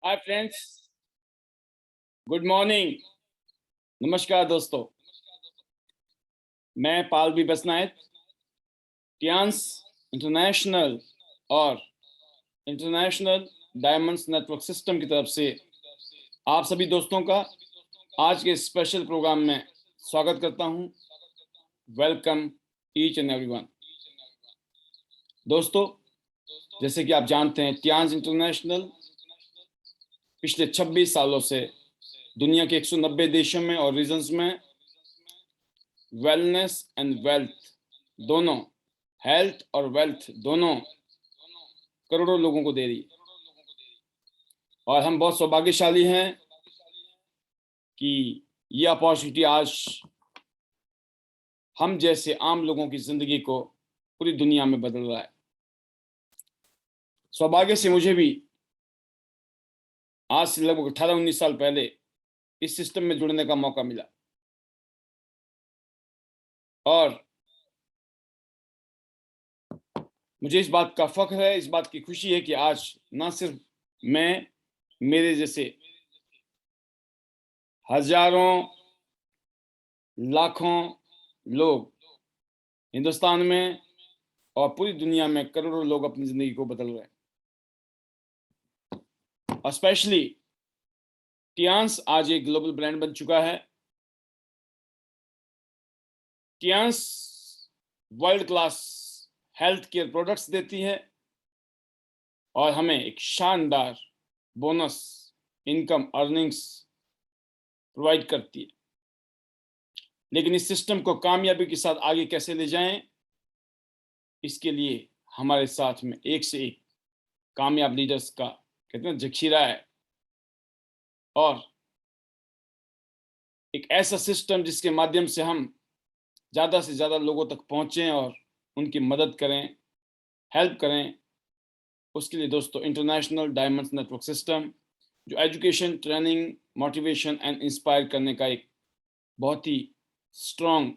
Hi friends, good morning. नमस्कार दोस्तों, मैं पाल बी बसनायक, टियांस इंटरनेशनल और इंटरनेशनल डायमंड्स नेटवर्क सिस्टम की तरफ से आप सभी दोस्तों का आज के स्पेशल प्रोग्राम में स्वागत करता हूं। Welcome each and everyone. दोस्तों, जैसे कि आप जानते हैं, टियांस इंटरनेशनल पिछले 26 सालों से दुनिया के 190 देशों में और रीजन्स में वेलनेस एंड वेल्थ दोनों, हेल्थ और वेल्थ दोनों करोड़ों लोगों को दे रही है। और हम बहुत सौभाग्यशाली हैं कि ये अपॉर्चुनिटी आज हम जैसे आम लोगों की जिंदगी को पूरी दुनिया में बदल रहा है। सौभाग्य से मुझे भी आज से लगभग 18-19 साल पहले इस सिस्टम में जुड़ने का मौका मिला और मुझे इस बात का फख्र है, इस बात की खुशी है कि आज ना सिर्फ मैं, मेरे जैसे हजारों लाखों लोग हिंदुस्तान में और पूरी दुनिया में करोड़ों लोग अपनी जिंदगी को बदल रहे हैं। स्पेशली टियांस आज एक ग्लोबल ब्रांड बन चुका है। Tiens world class health care products देती है और हमें एक शानदार बोनस इनकम अर्निंग्स प्रोवाइड करती है। लेकिन इस सिस्टम को कामयाबी के साथ आगे कैसे ले जाएं, इसके लिए हमारे साथ में एक से एक कामयाब लीडर्स का कहते हैं जखीरा है और एक ऐसा सिस्टम जिसके माध्यम से हम ज़्यादा से ज़्यादा लोगों तक पहुँचें और उनकी मदद करें, हेल्प करें। उसके लिए दोस्तों इंटरनेशनल डायमंड्स नेटवर्क सिस्टम, जो education, training, motivation and inspire करने का एक बहुत ही स्ट्रॉन्ग,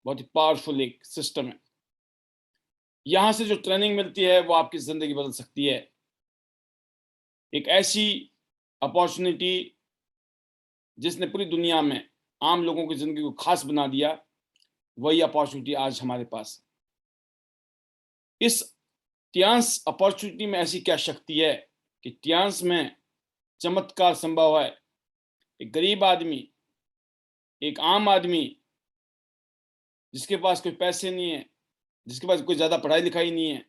बहुत ही पावरफुल एक सिस्टम है। यहाँ से जो ट्रेनिंग मिलती है वो आपकी ज़िंदगी बदल सकती है। एक ऐसी अपॉर्चुनिटी जिसने पूरी दुनिया में आम लोगों की ज़िंदगी को खास बना दिया, वही अपॉर्चुनिटी आज हमारे पास। इस टियांस अपॉर्चुनिटी में ऐसी क्या शक्ति है कि टियांस में चमत्कार संभव है। एक गरीब आदमी, एक आम आदमी जिसके पास कोई पैसे नहीं है, जिसके पास कोई ज़्यादा पढ़ाई लिखाई नहीं है,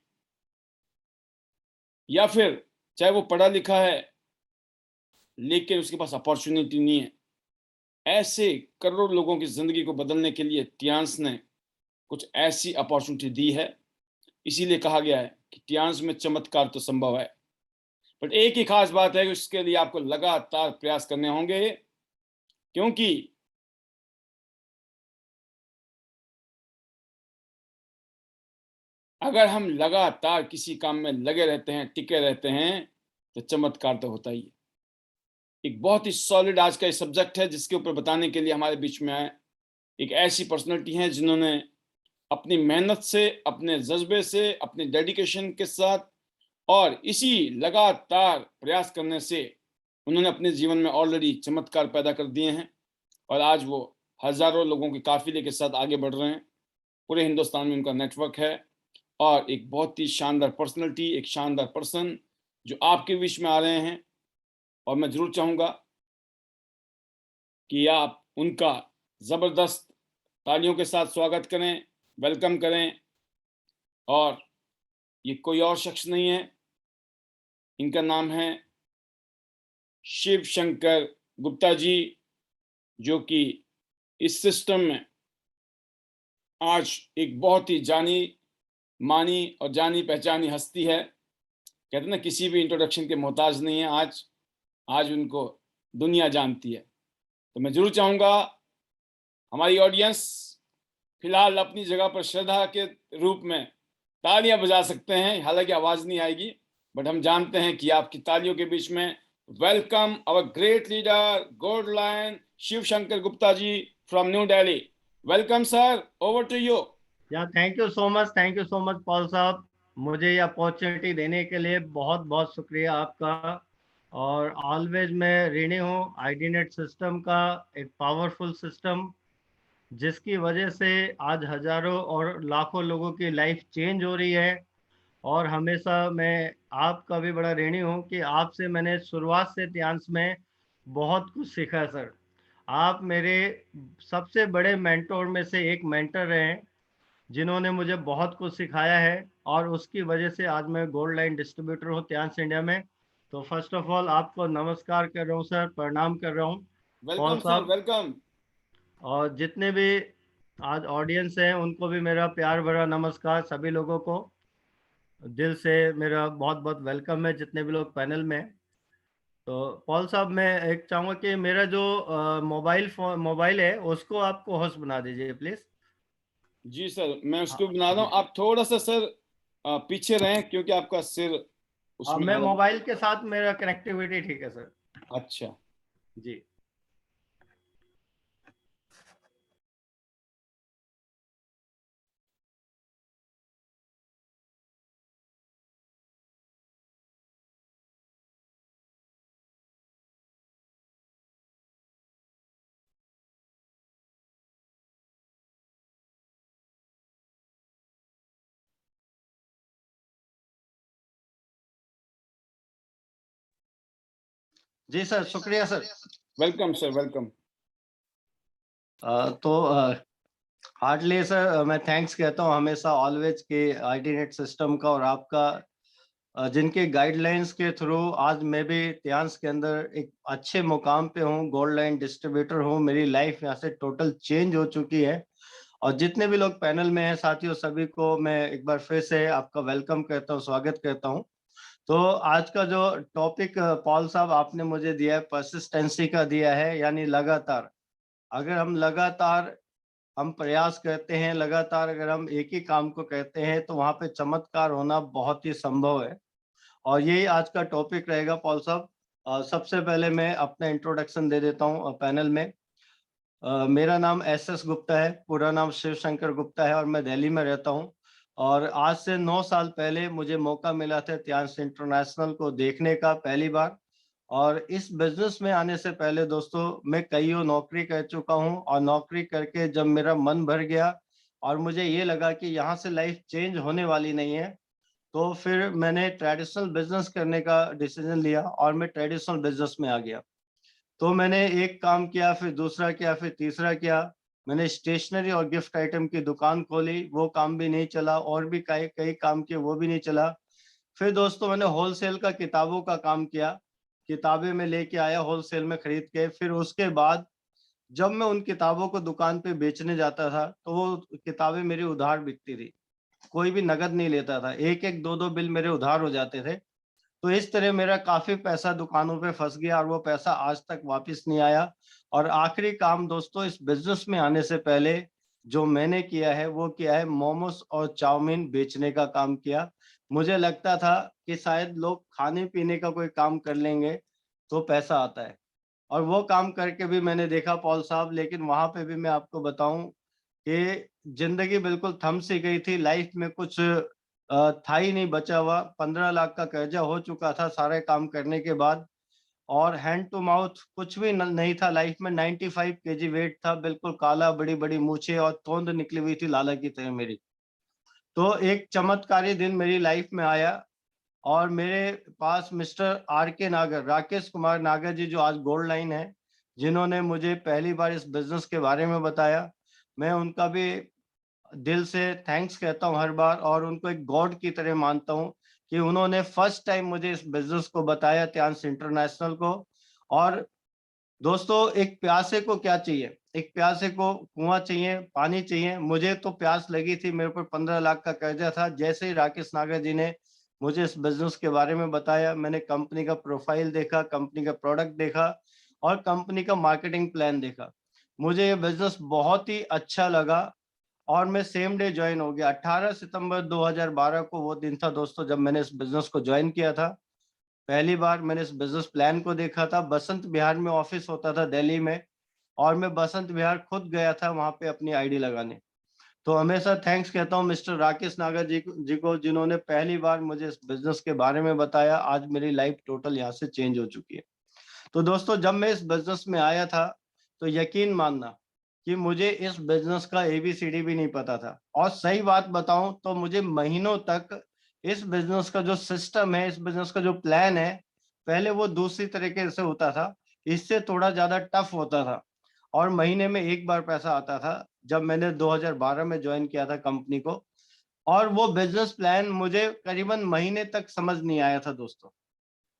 या फिर चाहे वो पढ़ा लिखा है लेकिन उसके पास अपॉर्चुनिटी नहीं है, ऐसे करोड़ों लोगों की ज़िंदगी को बदलने के लिए टियांस ने कुछ ऐसी अपॉर्चुनिटी दी है। इसीलिए कहा गया है कि टियांस में चमत्कार तो संभव है, बट एक ही खास बात है कि उसके लिए आपको लगातार प्रयास करने होंगे, क्योंकि अगर हम लगातार किसी काम में लगे रहते हैं, टिके रहते हैं, तो चमत्कार तो होता ही है। एक बहुत ही सॉलिड आज का सब्जेक्ट है जिसके ऊपर बताने के लिए हमारे बीच में आए एक ऐसी पर्सनालिटी हैं जिन्होंने अपनी मेहनत से, अपने जज्बे से, अपने डेडिकेशन के साथ और इसी लगातार प्रयास करने से उन्होंने अपने जीवन में ऑलरेडी चमत्कार पैदा कर दिए हैं और आज वो हजारों लोगों के काफिले के साथ आगे बढ़ रहे हैं। पूरे हिंदुस्तान में उनका नेटवर्क है और एक बहुत ही शानदार पर्सनालिटी, एक शानदार पर्सन जो आपके बीच में आ रहे हैं। और मैं जरूर चाहूंगा कि आप उनका जबरदस्त तालियों के साथ स्वागत करें, वेलकम करें। और ये कोई और शख्स नहीं है, इनका नाम है शिव शंकर गुप्ता जी, जो कि इस सिस्टम में आज एक बहुत ही जानी मानी और जानी पहचानी हस्ती है। कहते ना, किसी भी इंट्रोडक्शन के मोहताज नहीं है। आज उनको दुनिया जानती है। तो मैं जरूर चाहूंगा हमारी ऑडियंस फिलहाल अपनी जगह पर श्रद्धा के रूप में तालियां बजा सकते हैं, हालांकि आवाज नहीं आएगी, बट हम जानते हैं कि आपकी तालियों के बीच में welcome our great leader gold lion Shiv Shankar Gupta ji from new Delhi. Welcome sir, over to you. या thank you so much Paul साहब, मुझे ये अपॉर्चुनिटी देने के लिए बहुत बहुत शुक्रिया आपका। और ऑलवेज मैं ऋणी हूँ आईडीनेट सिस्टम का, एक पावरफुल सिस्टम जिसकी वजह से आज हजारों और लाखों लोगों की लाइफ चेंज हो रही है। और हमेशा मैं आपका भी बड़ा ऋणी हूँ कि आपसे मैंने शुरुआत से ध्यान में बहुत कुछ सीखा है सर। आप मेरे सबसे बड़े मेंटोर में से एक मेंटर रहे हैं जिन्होंने मुझे बहुत कुछ सिखाया है, और उसकी वजह से आज मैं गोल्ड लाइन डिस्ट्रीब्यूटर हूँ त्यांस इंडिया में। तो फर्स्ट ऑफ ऑल आपको नमस्कार कर रहा हूँ सर, प्रणाम कर रहा हूँ पॉल वेलकम सर, साहब। वेलकम। और जितने भी आज ऑडियंस हैं उनको भी मेरा प्यार भरा नमस्कार, सभी लोगों को दिल से मेरा बहुत बहुत वेलकम है, जितने भी लोग पैनल में हैं। तो पॉल साहब मैं एक चाहूँगा कि मेरा जो मोबाइल है उसको आपको होस्ट बना दीजिए प्लीज़। जी सर, मैं हाँ उसको बना रहा जी। हूँ। आप थोड़ा सा सर पीछे रहें, क्योंकि आपका सिर उसमें मैं आ रहा है। मोबाइल के साथ मेरा कनेक्टिविटी ठीक है सर। अच्छा। जी। जी सर, शुक्रिया सर। Welcome sir, welcome. तो हार्डली सर मैं थैंक्स कहता हूँ हमेशा ऑलवेज के आईटीनेट सिस्टम का और आपका, जिनके गाइडलाइंस के थ्रू आज मैं भी त्यांस के अंदर एक अच्छे मुकाम पे हूँ, गोल्ड लाइन डिस्ट्रीब्यूटर हूँ। मेरी लाइफ यहाँ से टोटल चेंज हो चुकी है। और जितने भी लोग पैनल में हैं साथियों, सभी को मैं एक बार फिर से आपका वेलकम कहता हूँ, स्वागत करता हूँ। तो आज का जो टॉपिक पॉल साहब आपने मुझे दिया है, परसिस्टेंसी का दिया है, यानी लगातार। अगर हम लगातार हम प्रयास करते हैं, लगातार अगर हम एक ही काम को करते हैं तो वहाँ पे चमत्कार होना बहुत ही संभव है। और यही आज का टॉपिक रहेगा पॉल साहब। सबसे पहले मैं अपना इंट्रोडक्शन दे देता हूँ पैनल में। मेरा नाम एस गुप्ता है, पूरा नाम शिव शंकर गुप्ता है और मैं दिल्ली में रहता हूँ। और आज से 9 साल पहले मुझे मौका मिला था त्यांस इंटरनेशनल को देखने का पहली बार। और इस बिजनेस में आने से पहले दोस्तों मैं कईयों नौकरी कर चुका हूँ, और नौकरी करके जब मेरा मन भर गया और मुझे ये लगा कि यहाँ से लाइफ चेंज होने वाली नहीं है, तो फिर मैंने ट्रेडिशनल बिजनेस करने का डिसीजन लिया और मैं ट्रेडिशनल बिजनेस में आ गया। तो मैंने एक काम किया, फिर दूसरा किया, फिर तीसरा किया। मैंने स्टेशनरी और गिफ्ट आइटम की दुकान खोली, वो काम भी नहीं चला, और भी कई कई काम किए, वो भी नहीं चला। फिर दोस्तों मैंने होलसेल का किताबों का काम किया, किताबें मैं लेके आया होलसेल में खरीद के। फिर उसके बाद जब मैं उन किताबों को दुकान पे बेचने जाता था तो वो किताबें मेरी उधार बिकती थी, कोई भी नगद नहीं लेता था, एक एक दो दो बिल मेरे उधार हो जाते थे। तो इस तरह मेरा काफ़ी पैसा दुकानों पे फँस गया और वो पैसा आज तक वापस नहीं आया। और आखिरी काम दोस्तों इस बिज़नेस में आने से पहले जो मैंने किया है वो किया है, मोमोस और चाउमीन बेचने का काम किया। मुझे लगता था कि शायद लोग खाने-पीने का कोई काम कर लेंगे तो पैसा आता है, और वो काम करके भी मैंने देखा पॉल साहब, लेकिन वहाँ पे भी मैं आपको बताऊँ कि ज़िंदगी बिल्कुल थम सी गई थी, लाइफ में कुछ था ही नहीं बचा हुआ। 15 लाख का कर्जा हो चुका था सारे काम करने के बाद, और हैंड टू माउथ कुछ भी न नहीं था लाइफ में। 95 केजी वेट था, बिल्कुल काला, बड़ी-बड़ी मूँछें और तोंद निकली हुई थी लाला की तरह मेरी। तो एक चमत्कारी दिन मेरी लाइफ में आया और मेरे पास मिस्टर आर के नागर, राकेश कुमार नागर जी, जो आज गोल्ड लाइन है, जिन्होंने मुझे पहली बार इस बिज़नेस के बारे में बताया। मैं उनका भी दिल से थैंक्स कहता हूँ हर बार, और उनको एक गॉड की तरह मानता हूँ कि उन्होंने फर्स्ट टाइम मुझे इस बिज़नेस को बताया, त्यांस इंटरनेशनल को। और दोस्तों एक प्यासे को क्या चाहिए? एक प्यासे को कुआँ चाहिए, पानी चाहिए। मुझे तो प्यास लगी थी, मेरे ऊपर 15 लाख का कर्जा था। जैसे ही राकेश नागर जी ने मुझे इस बिज़नेस के बारे में बताया, मैंने कंपनी का प्रोफाइल देखा, कंपनी का प्रोडक्ट देखा और कंपनी का मार्केटिंग प्लान देखा। मुझे ये बिज़नेस बहुत ही अच्छा लगा और मैं सेम डे जॉइन हो गया। 18 सितंबर 2012 को वो दिन था दोस्तों जब मैंने इस बिज़नेस को जॉइन किया था। पहली बार मैंने इस बिज़नेस प्लान को देखा था। बसंत विहार में ऑफ़िस होता था दिल्ली में, और मैं बसंत विहार खुद गया था वहाँ पे अपनी आईडी लगाने। तो हमेशा थैंक्स कहता हूँ मिस्टर राकेश नागर जी को, जिन्होंने पहली बार मुझे इस बिजनेस के बारे में बताया। आज मेरी लाइफ टोटल यहाँ से चेंज हो चुकी है। तो दोस्तों, जब मैं इस बिजनेस में आया था तो यकीन मानना कि मुझे इस बिजनेस का एबीसीडी भी नहीं पता था। और सही बात बताऊं तो मुझे महीनों तक इस बिजनेस का जो सिस्टम है, इस बिजनेस का जो प्लान है, पहले वो दूसरी तरीके से होता था, इससे थोड़ा ज्यादा टफ होता था। और महीने में एक बार पैसा आता था, जब मैंने 2012 में ज्वाइन किया था कंपनी को। और वो बिजनेस प्लान मुझे करीबन महीने तक समझ नहीं आया था दोस्तों।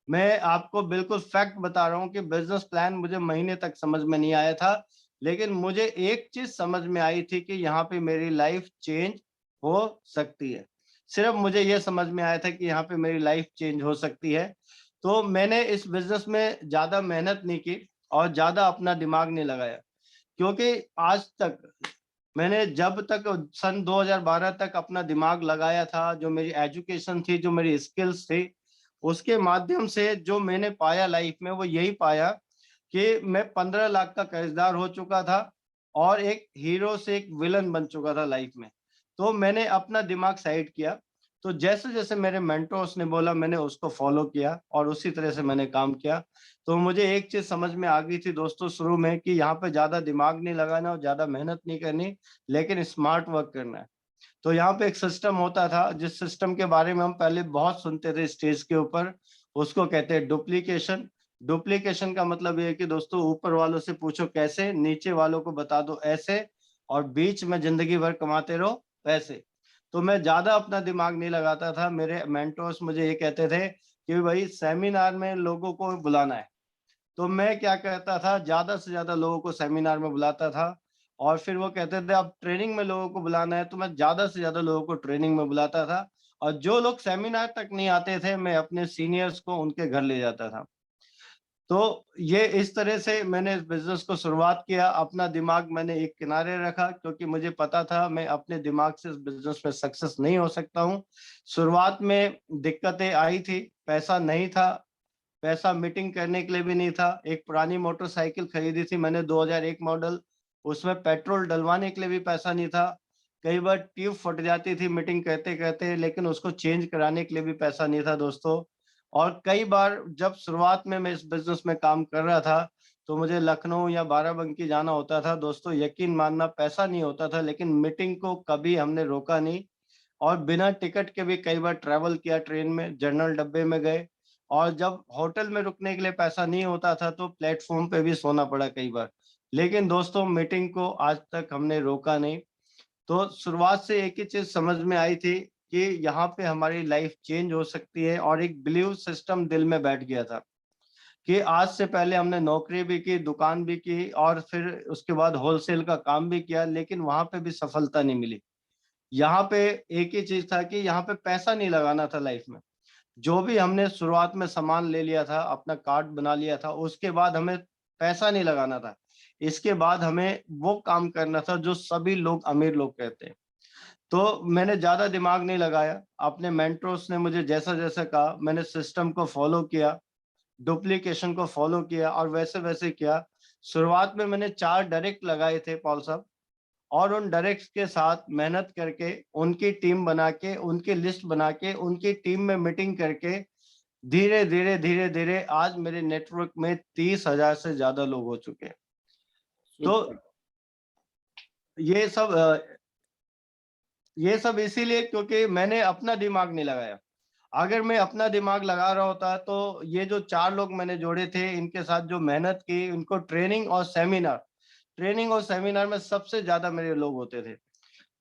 मैं आपको बिल्कुल फैक्ट बता रहा हूँ कि बिजनेस प्लान मुझे महीने तक समझ में नहीं आया था। लेकिन मुझे एक चीज समझ में आई थी कि यहाँ पे मेरी लाइफ चेंज हो सकती है। सिर्फ मुझे ये समझ में आया था कि यहाँ पे मेरी लाइफ चेंज हो सकती है। तो मैंने इस बिजनेस में ज्यादा मेहनत नहीं की और ज्यादा अपना दिमाग नहीं लगाया, क्योंकि आज तक मैंने जब तक सन 2012 तक अपना दिमाग लगाया था, जो मेरी एजुकेशन थी, जो मेरी स्किल्स थी, उसके माध्यम से जो मैंने पाया लाइफ में, वो यही पाया कि मैं 15 लाख का कर्जदार हो चुका था और एक हीरो से एक विलन बन चुका था लाइफ में। तो मैंने अपना दिमाग साइड किया। तो जैसे जैसे मेरे मेंटोर्स ने बोला, मैंने उसको फॉलो किया और उसी तरह से मैंने काम किया। तो मुझे एक चीज समझ में आ गई थी दोस्तों शुरू में, कि यहाँ पे ज्यादा दिमाग नहीं लगाना और ज्यादा मेहनत नहीं करनी, लेकिन स्मार्ट वर्क करना है। तो यहाँ पे एक सिस्टम होता था, जिस सिस्टम के बारे में हम पहले बहुत सुनते थे स्टेज के ऊपर, उसको कहते हैं डुप्लीकेशन। डुप्लीकेशन का मतलब ये है कि दोस्तों, ऊपर वालों से पूछो कैसे, नीचे वालों को बता दो ऐसे, और बीच में जिंदगी भर कमाते रहो पैसे। तो मैं ज्यादा अपना दिमाग नहीं लगाता था। मेरे मेंटोर्स मुझे ये कहते थे कि भाई सेमिनार में लोगों को बुलाना है। तो मैं क्या करता था, ज्यादा से ज्यादा लोगों को सेमिनार में बुलाता था। और फिर वो कहते थे अब ट्रेनिंग में लोगों को बुलाना है, तो मैं ज्यादा से ज्यादा लोगों को ट्रेनिंग में बुलाता था। और जो लोग सेमिनार तक नहीं आते थे, मैं अपने सीनियर्स को उनके घर ले जाता था। तो ये इस तरह से मैंने इस बिजनेस को शुरुआत किया। अपना दिमाग मैंने एक किनारे रखा, क्योंकि मुझे पता था मैं अपने दिमाग से इस बिजनेस में सक्सेस नहीं हो सकता हूँ। शुरुआत में दिक्कतें आई थी, पैसा नहीं था। पैसा मीटिंग करने के लिए भी नहीं था। एक पुरानी मोटरसाइकिल खरीदी थी मैंने 2001 मॉडल, उसमें पेट्रोल डलवाने के लिए भी पैसा नहीं था। कई बार ट्यूब फट जाती थी मीटिंग करते करते, लेकिन उसको चेंज कराने के लिए भी पैसा नहीं था दोस्तों। और कई बार जब शुरुआत में मैं इस बिजनेस में काम कर रहा था, तो मुझे लखनऊ या बाराबंकी जाना होता था दोस्तों। यकीन मानना, पैसा नहीं होता था, लेकिन मीटिंग को कभी हमने रोका नहीं। और बिना टिकट के भी कई बार ट्रैवल किया, ट्रेन में जनरल डब्बे में गए। और जब होटल में रुकने के लिए पैसा नहीं होता था, तो प्लेटफॉर्म पे भी सोना पड़ा कई बार। लेकिन दोस्तों, मीटिंग को आज तक हमने रोका नहीं। तो शुरुआत से एक ही चीज समझ में आई थी कि यहाँ पे हमारी लाइफ चेंज हो सकती है। और एक बिलीव सिस्टम दिल में बैठ गया था कि आज से पहले हमने नौकरी भी की, दुकान भी की, और फिर उसके बाद होलसेल का काम भी किया, लेकिन वहां पे भी सफलता नहीं मिली। यहाँ पे एक ही चीज था कि यहाँ पे पैसा नहीं लगाना था लाइफ में। जो भी हमने शुरुआत में सामान ले लिया था, अपना कार्ड बना लिया था, उसके बाद हमें पैसा नहीं लगाना था। इसके बाद हमें वो काम करना था जो सभी लोग, अमीर लोग कहते हैं। तो मैंने ज्यादा दिमाग नहीं लगाया। अपने मेंटर्स ने मुझे जैसा जैसा कहा, मैंने सिस्टम को फॉलो किया, डुप्लीकेशन को फॉलो किया और वैसे वैसे किया। शुरुआत में मैंने 4 डायरेक्ट लगाए थे पॉल साहब, और उन डायरेक्ट्स के साथ मेहनत करके, उनकी टीम बना के, उनकी लिस्ट बना के, उनकी टीम में मीटिंग करके, धीरे धीरे धीरे धीरे आज मेरे नेटवर्क में 30,000 से ज्यादा लोग हो चुके हैं। तो सुपर। ये सब ये सब इसीलिए क्योंकि मैंने अपना दिमाग नहीं लगाया। अगर मैं अपना दिमाग लगा रहा होता, तो ये जो 4 लोग मैंने जोड़े थे, इनके साथ जो मेहनत की, इनको ट्रेनिंग और सेमिनार में सबसे ज्यादा मेरे लोग होते थे।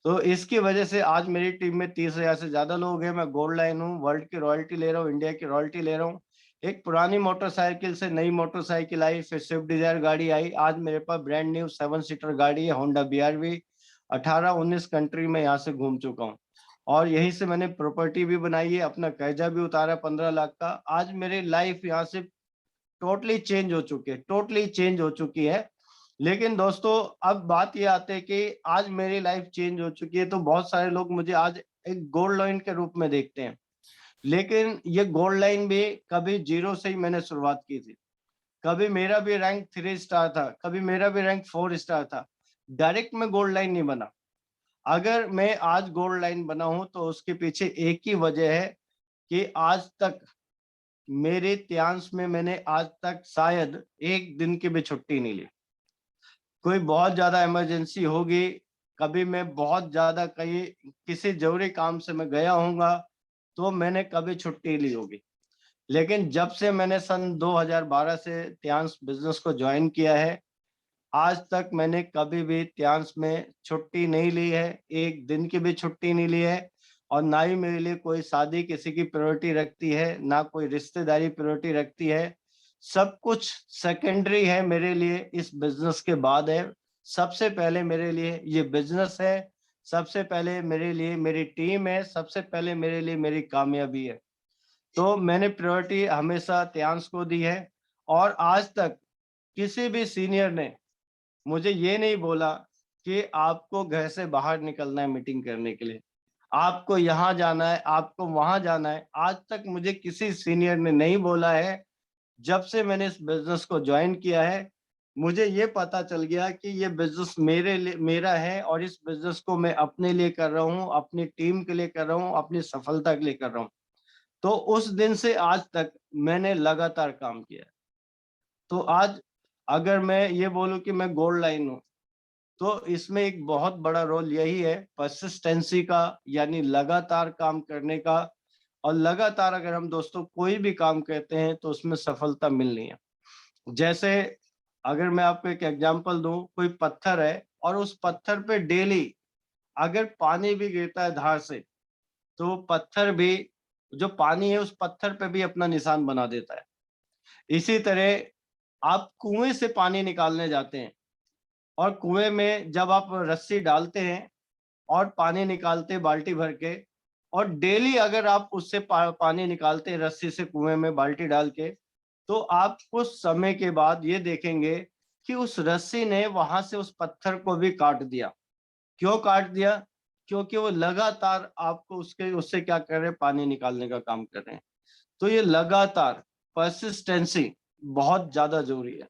तो इसकी वजह से आज मेरी टीम में 30,000 से ज्यादा लोग हैं। मैं गोल्ड लाइन हूँ, वर्ल्ड की रॉयल्टी ले रहा हूँ, इंडिया की रॉयल्टी ले रहा हूँ। एक पुरानी मोटरसाइकिल से नई मोटरसाइकिल आई, फिर स्विफ्ट डिजायर गाड़ी आई, आज मेरे पास ब्रांड न्यू 7 सीटर गाड़ी है, होंडा BRV। 18-19 कंट्री में यहाँ से घूम चुका हूँ। और यहीं से मैंने प्रॉपर्टी भी बनाई है, अपना कर्जा भी उतारा 15 लाख का। आज मेरी लाइफ यहाँ से टोटली चेंज हो चुकी है। लेकिन दोस्तों, अब बात ये आती है कि आज मेरी लाइफ चेंज हो चुकी है, तो बहुत सारे लोग मुझे आज एक गोल्ड लाइन के रूप में देखते हैं। लेकिन ये गोल्ड लाइन भी कभी जीरो से ही मैंने शुरुआत की थी। कभी मेरा भी रैंक 3 स्टार था, कभी मेरा भी रैंक 4 स्टार था। डायरेक्ट में गोल्ड लाइन नहीं बना। अगर मैं आज गोल्ड लाइन बना हूं तो उसके पीछे एक ही वजह है कि आज तक मेरे इतिहास में मैंने आज तक शायद एक दिन की भी छुट्टी नहीं ली। कोई बहुत ज्यादा इमरजेंसी होगी, कभी मैं बहुत ज्यादा कहीं किसी जरूरी काम से मैं गया होऊंगा तो मैंने कभी छुट्टी ली होगी। लेकिन जब से मैंने सन 2012 से त्यांश बिजनेस को ज्वाइन किया है, आज तक मैंने कभी भी त्यांश में छुट्टी नहीं ली है, एक दिन की भी छुट्टी नहीं ली है। और ना ही मेरे लिए कोई शादी किसी की प्रायोरिटी रखती है, ना कोई रिश्तेदारी प्रायोरिटी रखती है। सब कुछ सेकेंडरी है मेरे लिए, इस बिजनेस के बाद है। सबसे पहले मेरे लिए ये बिजनेस है, सबसे पहले मेरे लिए मेरी टीम है, सबसे पहले मेरे लिए मेरी कामयाबी है। तो मैंने प्रायोरिटी हमेशा त्यांश को दी है। और आज तक किसी भी सीनियर ने मुझे ये नहीं बोला कि आपको घर से बाहर निकलना है मीटिंग करने के लिए, आपको यहाँ जाना है, आपको वहां जाना है। आज तक मुझे किसी सीनियर ने नहीं बोला है। जब से मैंने इस बिजनेस को ज्वाइन किया है, मुझे ये पता चल गया कि ये बिजनेस मेरे लिए मेरा है और इस बिजनेस को मैं अपने लिए कर रहा हूँ, अपनी टीम के लिए कर रहा हूँ, अपनी सफलता के लिए कर रहा हूँ। तो उस दिन से आज तक मैंने लगातार काम किया है। तो आज अगर मैं ये बोलूं कि मैं गोल्ड लाइन हूँ, तो इसमें एक बहुत बड़ा रोल यही है परसिस्टेंसी का, यानी लगातार काम करने का। और लगातार अगर हम दोस्तों कोई भी काम करते हैं तो उसमें सफलता मिलनी है। जैसे अगर मैं आपको एक एग्जांपल दूं, कोई पत्थर है और उस पत्थर पे डेली अगर पानी भी गिरता है धार से, तो पत्थर भी, जो पानी है उस पत्थर पे भी अपना निशान बना देता है। इसी तरह आप कुएं से पानी निकालने जाते हैं और कुएं में जब आप रस्सी डालते हैं और पानी निकालते हैं बाल्टी भर के, और डेली अगर आप उससे पानी निकालते हैं रस्सी से कुएं में बाल्टी डाल के, तो आप कुछ समय के बाद ये देखेंगे कि उस रस्सी ने वहां से उस पत्थर को भी काट दिया। क्यों काट दिया? क्योंकि वो लगातार आपको उसके उससे क्या कर रहे हैं, पानी निकालने का काम कर रहे हैं। तो ये लगातार परसिस्टेंसी बहुत ज्यादा जरूरी है।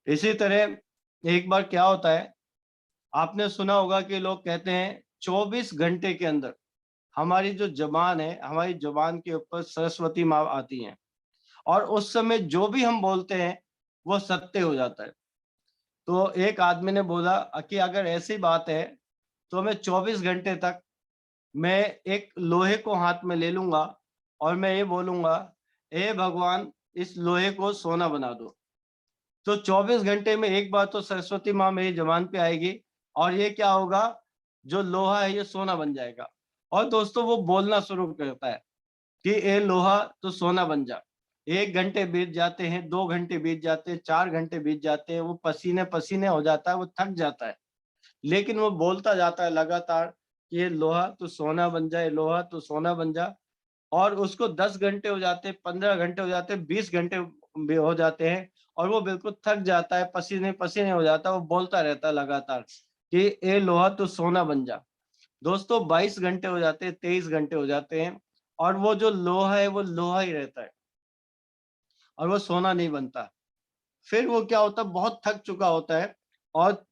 इसी तरह एक बार क्या होता है, आपने सुना होगा कि लोग कहते हैं 24 घंटे के अंदर हमारी जो जबान है, हमारी जबान के ऊपर सरस्वती माँ आती हैं और उस समय जो भी हम बोलते हैं वो सत्य हो जाता है। तो एक आदमी ने बोला कि अगर ऐसी बात है तो मैं 24 घंटे तक मैं एक लोहे को हाथ में ले लूंगा और मैं ये बोलूंगा, हे भगवान इस लोहे को सोना बना दो। तो 24 घंटे में एक बार तो सरस्वती माँ मेरी जबान पे आएगी और ये क्या होगा, जो लोहा है ये सोना बन जाएगा। और दोस्तों वो बोलना शुरू करता है कि ए लोहा तो सोना बन जा। 1 घंटे बीत जाते हैं, 2 घंटे बीत जाते हैं, 4 घंटे बीत जाते हैं, वो पसीने पसीने हो जाता है, वो थक जाता है, लेकिन वो बोलता जाता है लगातार कि ये लोहा तो सोना बन जाए, लोहा तो सोना बन जा। और उसको 10 घंटे हो जाते हैं, 15 घंटे हो जाते हैं, 20 घंटे भी हो जाते हैं और वो बिल्कुल थक जाता है, पसीने पसीने हो जाता है, वो बोलता रहता है लगातार कि ए लोहा तो सोना बन जा। दोस्तों 22 घंटे हो जाते हैं, 23 घंटे हो जाते हैं और वो जो लोहा है वो लोहा ही रहता है और वो सोना नहीं बनता। फिर वो क्या होता है, बहुत थक चुका होता है और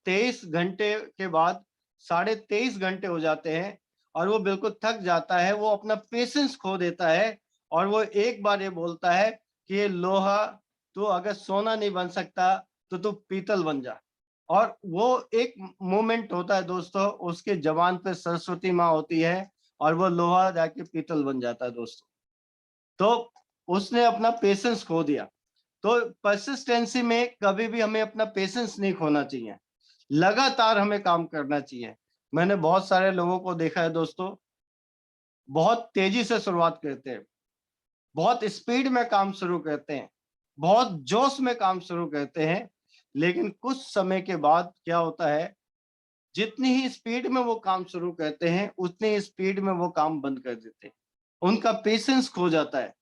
23 घंटे के बाद 23.5 घंटे हो जाते हैं और वो बिल्कुल थक जाता है, वो अपना पेशेंस खो देता है और वो एक बार ये बोलता है कि ये लोहा तो अगर सोना नहीं बन सकता तो तू पीतल बन जा। और वो एक मोमेंट होता है दोस्तों, उसके जबान पे सरस्वती माँ होती है और वो लोहा जाके पीतल बन जाता है दोस्तों। तो उसने अपना पेशेंस खो दिया। तो परसिस्टेंसी में कभी भी हमें अपना पेशेंस नहीं खोना चाहिए, लगातार हमें काम करना चाहिए। मैंने बहुत सारे लोगों को देखा है दोस्तों, बहुत तेजी से शुरुआत करते हैं, बहुत स्पीड में काम शुरू करते हैं, बहुत जोश में काम शुरू करते हैं, लेकिन कुछ समय के बाद क्या होता है, जितनी ही स्पीड में वो काम शुरू करते हैं उतनी ही स्पीड में वो काम बंद कर देते हैं। उनका पेशेंस खो जाता है,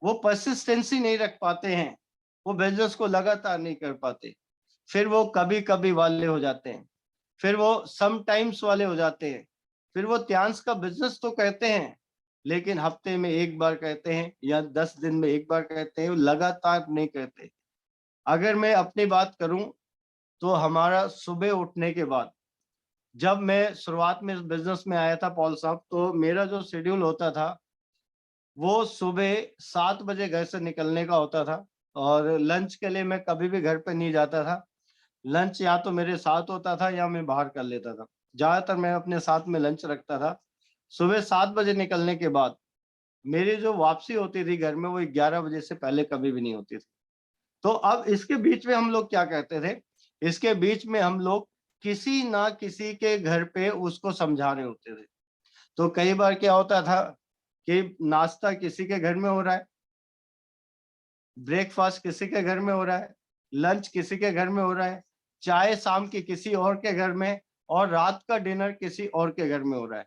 वो परसिस्टेंसी नहीं रख पाते हैं, वो बिजनेस को लगातार नहीं कर पाते। फिर वो कभी कभी वाले हो जाते हैं, फिर वो समटाइम्स वाले हो जाते हैं, फिर वो त्यांश का बिजनेस तो कहते हैं लेकिन हफ्ते में एक बार कहते हैं या 10 दिन में एक बार कहते हैं, वो लगातार नहीं कहते। अगर मैं अपनी बात करूं तो हमारा सुबह उठने के बाद जब मैं शुरुआत में इस बिजनेस में आया था पॉल साहब, तो मेरा जो शेड्यूल होता था वो सुबह 7 बजे घर से निकलने का होता था, और लंच के लिए मैं कभी भी घर पे नहीं जाता था। लंच या तो मेरे साथ होता था या मैं बाहर कर लेता था। ज़्यादातर मैं अपने साथ में लंच रखता था। सुबह 7 बजे निकलने के बाद मेरी जो वापसी होती थी घर में, वो 11 बजे से पहले कभी भी नहीं होती थी। तो अब इसके बीच में हम लोग क्या करते थे, इसके बीच में हम लोग किसी ना किसी के घर पे उसको समझा रहे होते थे। तो कई बार क्या होता था कि नाश्ता किसी के घर में हो रहा है, ब्रेकफास्ट किसी के घर में हो रहा है, लंच किसी के घर में हो रहा है, चाय शाम की किसी और के घर में, और रात का डिनर किसी और के घर में हो रहा है।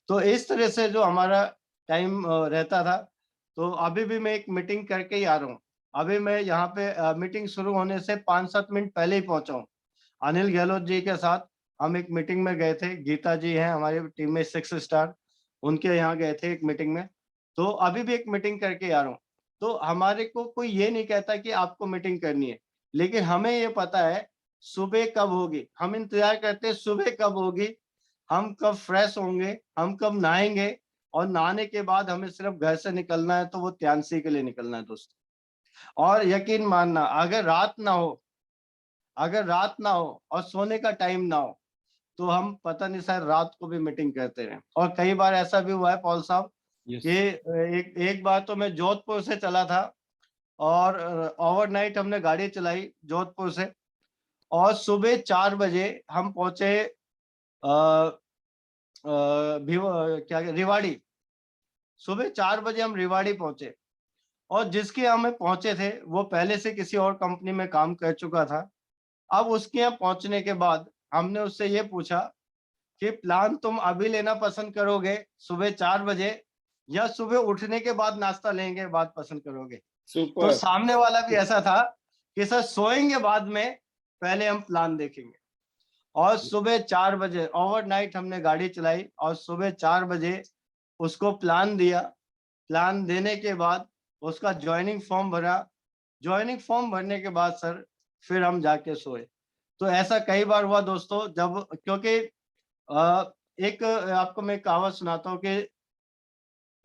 तो इस तरह से जो हमारा टाइम रहता था। तो अभी भी मैं एक मीटिंग करके ही आ रहा हूँ। अभी मैं यहाँ पे मीटिंग शुरू होने से 5-7 मिनट पहले ही पहुँचा हूँ। अनिल गहलोत जी के साथ हम एक मीटिंग में गए थे। गीता जी हैं हमारी टीम में 6 स्टार, उनके यहाँ गए थे एक मीटिंग में। तो अभी भी एक मीटिंग करके आ रहा हूँ। तो हमारे को कोई ये नहीं कहता कि आपको मीटिंग करनी है, लेकिन हमें ये पता है सुबह कब होगी। हम इंतज़ार करते हैं सुबह कब होगी, हम कब फ्रेश होंगे, हम कब नहाएँगे, और नहाने के बाद हमें सिर्फ़ घर से निकलना है, तो वो त्यानसी के लिए निकलना है दोस्तों। और यकीन मानना, अगर रात ना हो और सोने का टाइम ना हो, तो हम पता नहीं शायद रात को भी मीटिंग करते रहें। और कई बार ऐसा भी हुआ है पॉल साहब कि यस। एक एक बार तो मैं जोधपुर से चला था, और ओवरनाइट हमने गाड़ी चलाई जोधपुर से, और सुबह 4 बजे हम पहुँचे क्या रिवाड़ी। सुबह 4 बजे हम रिवाड़ी पहुँचे, और जिसके यहाँ हम पहुँचे थे, वो पहले से किसी और कंपनी में काम कर चुका था। अब उसके यहाँ पहुँचने के बाद हमने उससे ये पूछा कि प्लान तुम अभी लेना पसंद करोगे सुबह 4 बजे, या सुबह उठने के बाद नाश्ता लेंगे बाद पसंद करोगे? तो सुपर। सामने वाला भी ऐसा था कि सर सोएंगे बाद में, पहले हम प्लान देखेंगे। और सुबह 4 बजे ओवरनाइट हमने गाड़ी चलाई, और सुबह 4 बजे उसको प्लान दिया। प्लान देने के बाद उसका जॉइनिंग फॉर्म भरा। जॉइनिंग फॉर्म भरने के बाद सर फिर हम जाके सोए। तो ऐसा कई बार हुआ दोस्तों, जब क्योंकि एक आपको मैं कहावत सुनाता हूँ कि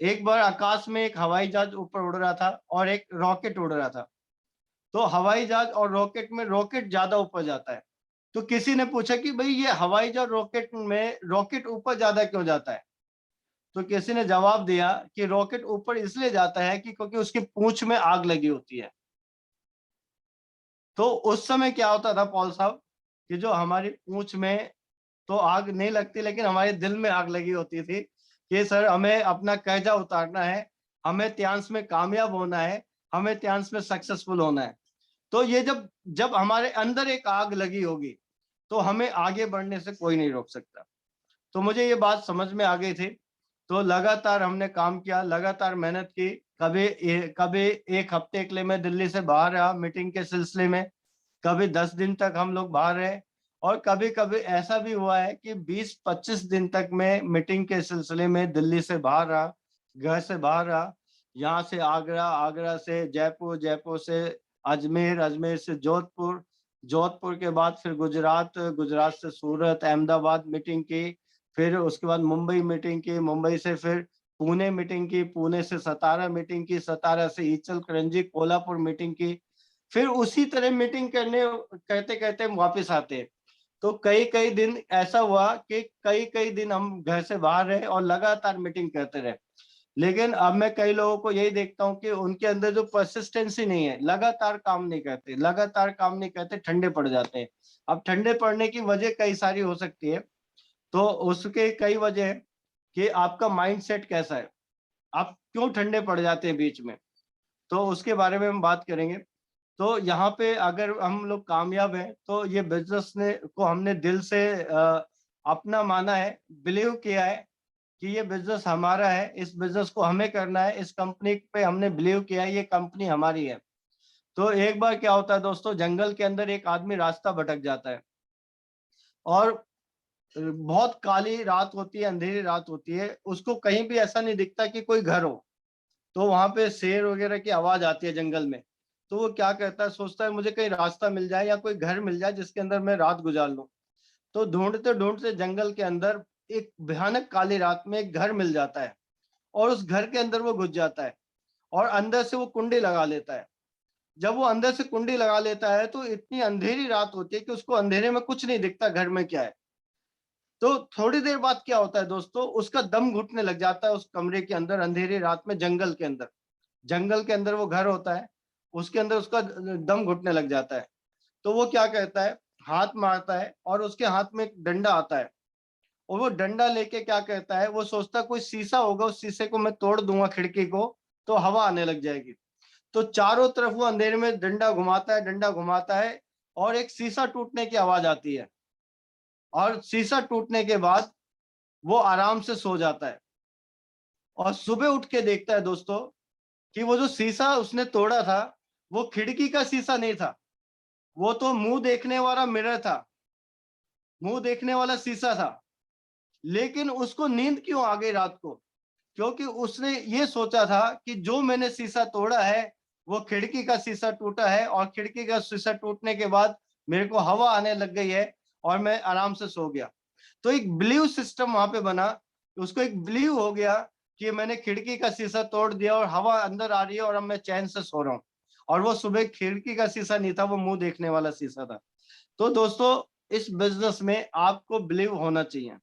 एक बार आकाश में एक हवाई जहाज ऊपर उड़ रहा था और एक रॉकेट उड़ रहा था। तो हवाई जहाज और रॉकेट में रॉकेट ज़्यादा ऊपर जाता है। तो किसी ने पूछा कि भई ये हवाई जहाज रॉकेट में रॉकेट ऊपर ज़्यादा क्यों जाता है? तो किसी ने जवाब दिया कि रॉकेट ऊपर इसलिए जाता है कि क्योंकि उसकी पूँछ में आग लगी होती है। तो उस समय क्या होता था पॉल साहब कि जो हमारी पूँछ में तो आग नहीं लगती, लेकिन हमारे दिल में आग लगी होती थी कि सर हमें अपना कर्जा उतारना है, हमें त्यांश में कामयाब होना है, हमें त्यांश में सक्सेसफुल होना है। तो ये जब जब हमारे अंदर एक आग लगी होगी, तो हमें आगे बढ़ने से कोई नहीं रोक सकता। तो मुझे ये बात समझ में आ गई थी। तो लगातार हमने काम किया, लगातार मेहनत की। कभी 1 हफ्ते के लिए मैं दिल्ली से बाहर रहा मीटिंग के सिलसिले में, कभी 10 दिन तक हम लोग बाहर रहे, और कभी-कभी ऐसा भी हुआ है कि 20-25 दिन तक मैं मीटिंग के सिलसिले में दिल्ली से बाहर रहा, घर से बाहर रहा। यहाँ से आगरा, आगरा से जयपुर, जयपुर से अजमेर, अजमेर से जोधपुर, जोधपुर के बाद फिर गुजरात, गुजरात से सूरत, अहमदाबाद मीटिंग की, फिर उसके बाद मुंबई मीटिंग की, मुंबई से फिर पुणे मीटिंग की, पुणे से सतारा मीटिंग की, सतारा से इचलकरंजी, कोल्हापुर मीटिंग की। फिर उसी तरह मीटिंग करते-करते हम वापस आते हैं। तो कई-कई दिन ऐसा हुआ कि कई-कई दिन हम घर से बाहर रहे और लगातार मीटिंग करते रहे। लेकिन अब मैं कई लोगों को यही देखता हूँ कि उनके अंदर जो परसिस्टेंसी नहीं है, लगातार काम नहीं करते, ठंडे पड़ जाते हैं। अब ठंडे पड़ने की वजह कई सारी हो सकती है। तो उसके कई वजह हैं कि आपका माइंडसेट कैसा है? आप क्यों ठंडे पड़ जाते हैं बीच में? तो उसके बारे में हम बात करेंगे। तो यहाँ पे अगर हम लोग कामयाब हैं, तो ये बिज़नेस ने को हमने दिल से अपना माना है, बिलीव किया है कि ये बिज़नेस हमारा है, इस बिज़नेस को हमें करना है, इस कंपनी पे हमने बिलीव किया है, ये कंपनी हमारी है। तो एक बार क्या होता है दोस्तों, जंगल के अंदर एक आदमी रास्ता भटक जाता है, और बहुत काली रात होती है, अंधेरी रात होती है, उसको कहीं भी ऐसा नहीं दिखता कि कोई घर हो। तो वहाँ पे शेर वगैरह की आवाज़ आती है जंगल में। तो वो क्या करता है, सोचता है मुझे कहीं रास्ता मिल जाए या कोई घर मिल जाए जिसके अंदर मैं रात गुज़ार लूँ। तो ढूंढते ढूंढते जंगल के अंदर एक भयानक काली रात में एक घर मिल जाता है और उस घर के अंदर वो घुस जाता है और अंदर से वो कुंडी लगा लेता है। जब वो अंदर से कुंडी लगा लेता है तो इतनी अंधेरी रात होती है कि उसको अंधेरे में कुछ नहीं दिखता घर में क्या है। तो थोड़ी देर बाद क्या होता है दोस्तों, उसका दम घुटने लग जाता है उस कमरे के अंदर, अंधेरी रात में जंगल के अंदर। जंगल के अंदर वो घर होता है, उसके अंदर उसका दम घुटने लग जाता है। तो वो क्या करता है, हाथ मारता है और उसके हाथ में एक डंडा आता है और वो डंडा लेके क्या करता है, वो सोचता है कोई शीशा होगा, उस शीशे को मैं तोड़ दूंगा खिड़की को तो हवा आने लग जाएगी। तो चारों तरफ वो अंधेरे में डंडा घुमाता है, डंडा घुमाता है और एक शीशा टूटने की आवाज आती है और शीशा टूटने के बाद वो आराम से सो जाता है और सुबह उठ के देखता है दोस्तों कि वो जो शीशा उसने तोड़ा था वो खिड़की का शीशा नहीं था, वो तो मुंह देखने वाला मिरर था, मुंह देखने वाला शीशा था। लेकिन उसको नींद क्यों आ गई रात को? क्योंकि उसने ये सोचा था कि जो मैंने शीशा तोड़ा है वो खिड़की का शीशा टूटा है और खिड़की का शीशा टूटने के बाद मेरे को हवा आने लग गई है और मैं आराम से सो गया। तो एक बिलीव सिस्टम वहां पे बना, उसको एक बिलीव हो गया कि मैंने खिड़की का शीशा तोड़ दिया और हवा अंदर आ रही है और अब मैं चैन से सो रहा हूँ। और वो सुबह खिड़की का शीशा नहीं था, वो मुंह देखने वाला शीशा था। तो दोस्तों, इस बिजनेस में आपको बिलीव होना चाहिए,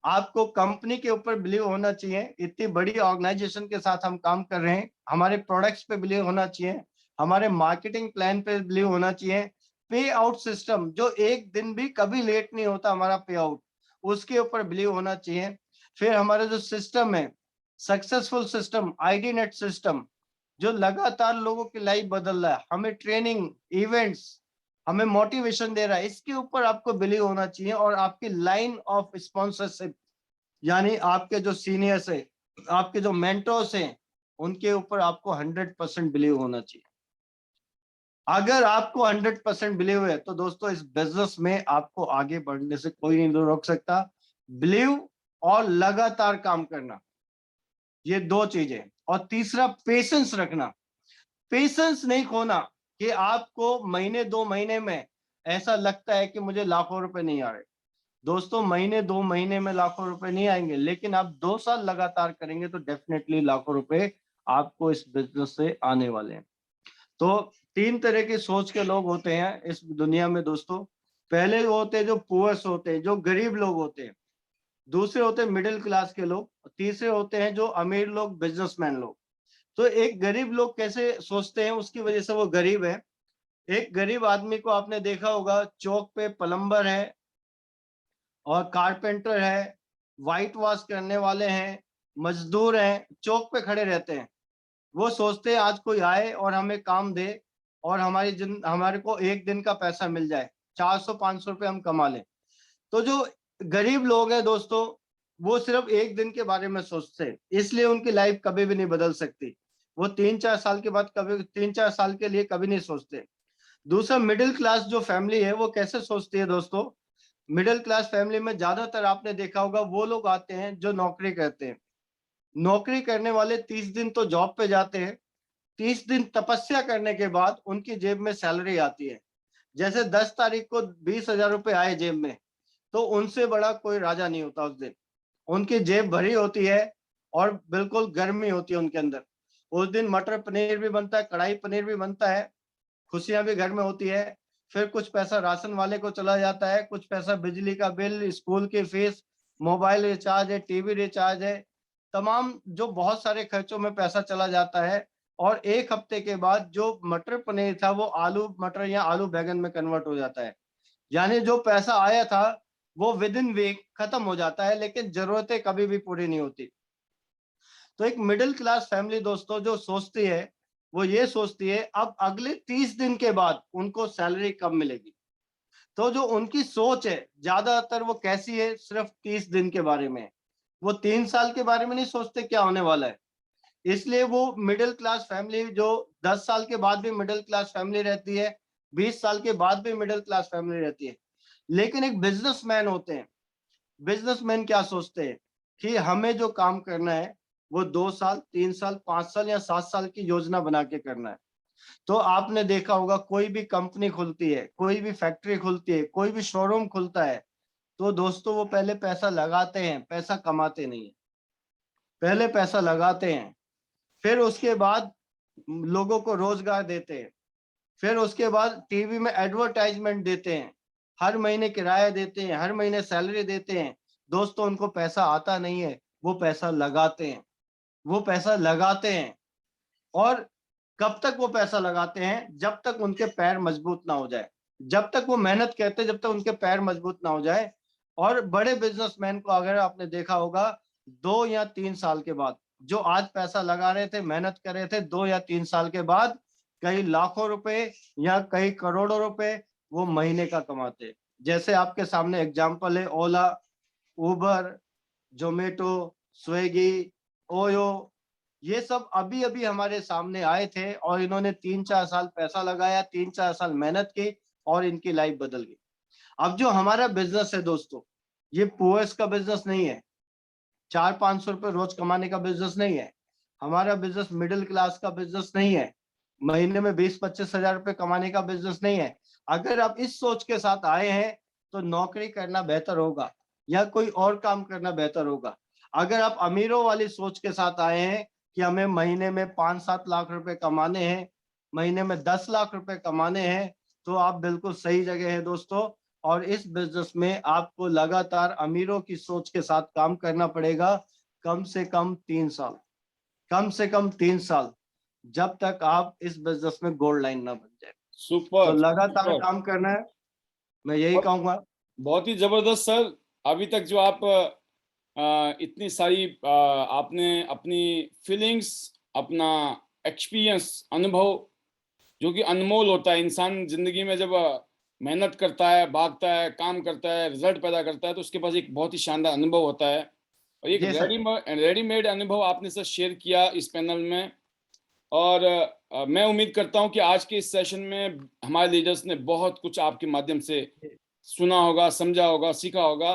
आपको कंपनी के ऊपर बिलीव होना चाहिए। इतनी बड़ी ऑर्गेनाइजेशन के साथ हम काम कर रहे हैं, हमारे प्रोडक्ट्स पे बिलीव होना चाहिए, हमारे मार्केटिंग प्लान पे बिलीव होना चाहिए। पे आउट सिस्टम जो एक दिन भी कभी लेट नहीं होता हमारा पे आउट, उसके ऊपर बिलीव होना चाहिए। फिर हमारा जो सिस्टम है, successful system, ID net system, जो लगातार लोगों की लाइफ बदल रहा है, हमें ट्रेनिंग, इवेंट्स, हमें मोटिवेशन दे रहा है, इसके ऊपर आपको बिलीव होना चाहिए। और आपकी लाइन ऑफ स्पॉन्सरशिप, यानी आपके जो सीनियर्स है, आपके जो मेंटर्स हैं, उनके ऊपर आपको 100% बिलीव होना चाहिए। अगर आपको 100% बिलीव है तो दोस्तों इस बिजनेस में आपको आगे बढ़ने से कोई नहीं रोक सकता। बिलीव और लगातार काम करना, ये दो चीजें। और तीसरा, पेशेंस रखना, पेशेंस नहीं खोना कि आपको महीने 2 महीने में ऐसा लगता है कि मुझे लाखों रुपए नहीं आ रहे। दोस्तों, महीने 2 महीने में लाखों रुपए नहीं आएंगे, लेकिन आप 2 साल लगातार करेंगे तो डेफिनेटली लाखों रुपए आपको इस बिजनेस से आने वाले हैं। तो 3 तरह की सोच के लोग होते हैं इस दुनिया में दोस्तों। पहले वो होते हैं जो पुअर्स होते हैं, जो गरीब लोग होते हैं। दूसरे होते हैं मिडिल क्लास के लोग। तीसरे होते हैं जो अमीर लोग, बिजनेसमैन लोग। तो एक गरीब लोग कैसे सोचते हैं, उसकी वजह से वो गरीब है। एक गरीब आदमी को आपने देखा होगा, चौक पे प्लम्बर है और कारपेंटर है, व्हाइट वॉश करने वाले हैं, मजदूर हैं, चौक पे खड़े रहते हैं। वो सोचते हैं आज कोई आए और हमें काम दे और हमारे को एक दिन का पैसा मिल जाए, 400-500 रुपये हम कमा लें। तो जो गरीब लोग हैं दोस्तों, वो सिर्फ एक दिन के बारे में सोचते हैं, इसलिए उनकी लाइफ कभी भी नहीं बदल सकती। वो 3-4 साल के बाद, कभी 3-4 साल के लिए कभी नहीं सोचते। दूसरा, मिडिल क्लास जो फैमिली है वो कैसे सोचती है दोस्तों? मिडिल क्लास फैमिली में ज्यादातर आपने देखा होगा वो लोग आते हैं जो नौकरी करते हैं। नौकरी करने वाले 30 दिन तो जॉब पे जाते हैं, 30 दिन तपस्या करने के बाद उनकी जेब में सैलरी आती है। जैसे 10 तारीख को 20,000 रुपए आए जेब में, तो उनसे बड़ा कोई राजा नहीं होता उस दिन। उनकी जेब भरी होती है और बिल्कुल गर्मी होती है उनके अंदर। उस दिन मटर पनीर भी बनता है, कढ़ाई पनीर भी बनता है, खुशियां भी घर में होती है। फिर कुछ पैसा राशन वाले को चला जाता है, कुछ पैसा बिजली का बिल, स्कूल की फीस, मोबाइल रिचार्ज है, टीवी रिचार्ज है, तमाम जो बहुत सारे खर्चों में पैसा चला जाता है। और एक हफ्ते के बाद जो मटर पनीर था वो आलू मटर या आलू बैगन में कन्वर्ट हो जाता है। यानी जो पैसा आया था वो विद इन वीक खत्म हो जाता है, लेकिन जरूरतें कभी भी पूरी नहीं होती। तो एक मिडिल क्लास फैमिली दोस्तों जो सोचती है, वो ये सोचती है अब अगले 30 दिन के बाद उनको सैलरी कब मिलेगी। तो जो उनकी सोच है ज्यादातर वो कैसी है, सिर्फ 30 दिन के बारे में। वो 3 साल के बारे में नहीं सोचते क्या होने वाला है। इसलिए वो मिडिल क्लास फैमिली जो 10 साल के बाद भी मिडिल क्लास फैमिली रहती है, 20 साल के बाद भी मिडिल क्लास फैमिली रहती है। लेकिन एक बिजनेसमैन होते हैं, बिजनेसमैन क्या सोचते हैं कि हमें जो काम करना है वो 2 साल, 3 साल, 5 साल या 7 साल की योजना बना के करना है। तो आपने देखा होगा कोई भी कंपनी खुलती है, कोई भी फैक्ट्री खुलती है, कोई भी शोरूम खुलता है, तो दोस्तों वो पहले पैसा लगाते हैं, पैसा कमाते नहीं है। पहले पैसा लगाते हैं, फिर उसके बाद लोगों को रोजगार देते हैं, फिर उसके बाद टीवी में एडवर्टाइजमेंट देते हैं, हर महीने किराया देते हैं, हर महीने सैलरी देते हैं। दोस्तों उनको पैसा आता नहीं है, वो पैसा लगाते हैं, वो पैसा लगाते हैं। और कब तक वो पैसा लगाते हैं? जब तक उनके पैर मजबूत ना हो जाए, जब तक वो मेहनत करते हैं, जब तक उनके पैर मजबूत ना हो जाए। और बड़े बिजनेसमैन को अगर आपने देखा होगा, 2 या 3 साल के बाद, जो आज पैसा लगा रहे थे, मेहनत कर रहे थे, 2 या 3 साल के बाद कई लाखों रुपए या कई करोड़ों रुपए वो महीने का कमाते हैं। जैसे आपके सामने एग्जांपल है ओला, उबर, ज़ोमैटो, स्विगी, ओयो, ये सब अभी-अभी हमारे सामने आए थे और इन्होंने 3-4 साल पैसा लगाया, 3-4 साल मेहनत की और इनकी लाइफ बदल गई। अब जो हमारा बिज़नेस है दोस्तों, ये पुअर्स का बिज़नेस नहीं है, 400-500 रुपए रोज़ कमाने का बिज़नेस नहीं है। हमारा बिज़नेस मिडल क्लास का बिज़नेस नहीं है, महीने में 20-25 हज़ार रुपए कमाने का बिज़नेस नहीं है। अगर आप इस सोच के साथ आए हैं, तो नौकरी करना बेहतर होगा या कोई और काम करना बेहतर होगा। अगर आप अमीरों वाली सोच के साथ आए हैं कि हमें महीने में 5-7 लाख रुपए कमाने हैं, महीने में 10 लाख रुपए कमाने हैं, तो आप बिल्कुल सही जगह है दोस्तों। और इस बिज़नेस में आपको लगातार अमीरों की सोच के साथ काम करना पड़ेगा, कम से कम 3 साल, कम से कम 3 साल, जब तक आप इस बिज़नेस में गोल्ड लाइन ना बन जाए। तो सुपर, लगातार सुपर। काम करना है, मैं यही बहुत कहूँगा। बहुत ही ज़बरदस्त सर। अभी तक जो आप इतनी सारी आपने अपनी फीलिंग्स, अपना एक्सपीरियंस, अनुभव जो कि अनमोल होता है। इंसान ज़िंदगी में जब मेहनत करता है, भागता है, काम करता है, रिज़ल्ट पैदा करता है, तो उसके पास एक बहुत ही शानदार अनुभव होता है। और एक जी सर। रेडीमेड अनुभव आपने सर शेयर किया इस पैनल में। और मैं उम्मीद करता हूँ कि आज के इस सेशन में हमारे लीडर्स ने बहुत कुछ आपके माध्यम से सुना होगा, समझा होगा, सीखा होगा।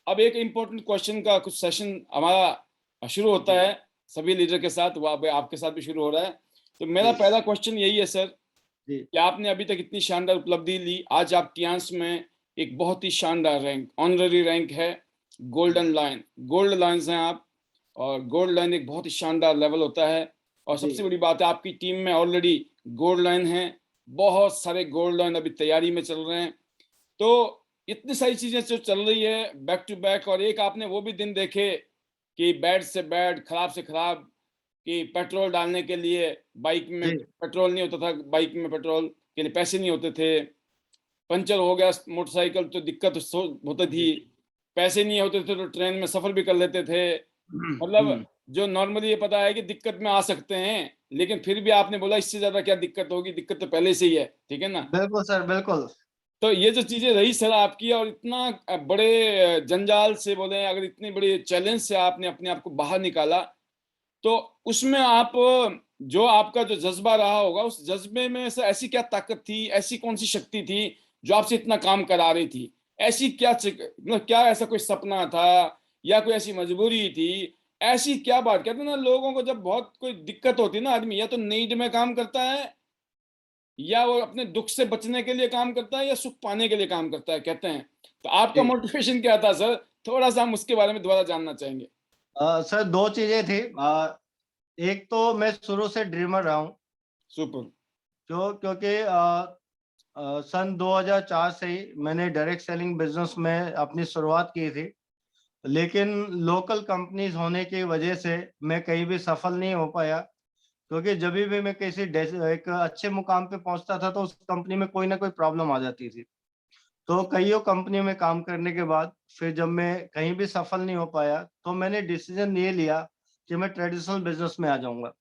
अब एक इम्पोर्टेंट क्वेश्चन का कुछ सेशन हमारा शुरू होता जी, है सभी लीडर के साथ, वो आपके साथ भी शुरू हो रहा है। तो मेरा जी, पहला क्वेश्चन यही है सर जी, कि आपने अभी तक इतनी शानदार उपलब्धि ली, आज आप टियांस में एक बहुत ही शानदार रैंक, ऑनररी रैंक है, गोल्डन लाइन, गोल्ड लाइन्स हैं आप। और गोल्ड लाइन एक बहुत ही शानदार लेवल होता है। और जी, सबसे बड़ी बात है आपकी टीम में ऑलरेडी गोल्ड लाइन है, बहुत सारे गोल्ड लाइन अभी तैयारी में चल रहे हैं। तो इतनी सारी चीजें जो चल रही है बैक टू बैक, और एक आपने वो भी दिन देखे कि बैड से बैड, खराब से खराब, कि पेट्रोल डालने के लिए बाइक में जी, पेट्रोल नहीं होता था, बाइक में पेट्रोल के लिए पैसे नहीं होते थे, पंचर हो गया मोटरसाइकिल तो दिक्कत होती जी। थी, पैसे नहीं होते थे तो ट्रेन में सफर भी कर लेते थे। मतलब हुँ, जो नॉर्मली ये पता है कि दिक्कत में आ सकते हैं, लेकिन फिर भी आपने बोला इससे ज्यादा क्या दिक्कत होगी, दिक्कत तो पहले से ही है, ठीक है ना। बिल्कुल सर, बिल्कुल। तो ये जो चीजें रही सर आपकी, और इतना बड़े जंजाल से बोले, अगर इतने बड़े चैलेंज से आपने अपने आप को बाहर निकाला, तो उसमें आप जो आपका जो जज्बा रहा होगा, उस जज्बे में से ऐसी क्या ताकत थी, ऐसी कौन सी शक्ति थी जो आपसे इतना काम करा रही थी? ऐसी क्या मतलब क्या ऐसा कोई सपना था या कोई ऐसी मजबूरी थी? ऐसी क्या बात, कहते हैं ना लोगों को जब बहुत कोई दिक्कत होती है ना, आदमी या तो नीड में काम करता है, या वो अपने दुख से बचने के लिए काम करता है, या सुख पाने के लिए काम करता है, कहते हैं। तो आपका जी। मोटिवेशन क्या था सर? थोड़ा सा हम उसके बारे में दोबारा जानना चाहेंगे। सर 2 चीज़ें थी। एक तो मैं शुरू से ड्रीमर रहा हूँ, सुपर। क्योंकि सन 2004 से ही मैंने डायरेक्ट सेलिंग बिज़नेस में अपनी शुरुआत की थी। लेकिन लोकल कंपनीज़ होने की वजह से मैं कहीं भी सफल नहीं हो पाया, क्योंकि जभी भी मैं किसी एक अच्छे मुकाम पे पहुँचता था, तो उस कंपनी में कोई ना कोई प्रॉब्लम आ जाती थी। तो कइयों कंपनी में काम करने के बाद फिर जब मैं कहीं भी सफल नहीं हो पाया, तो मैंने डिसीज़न ये लिया कि मैं ट्रेडिशनल बिज़नेस में आ जाऊँगा।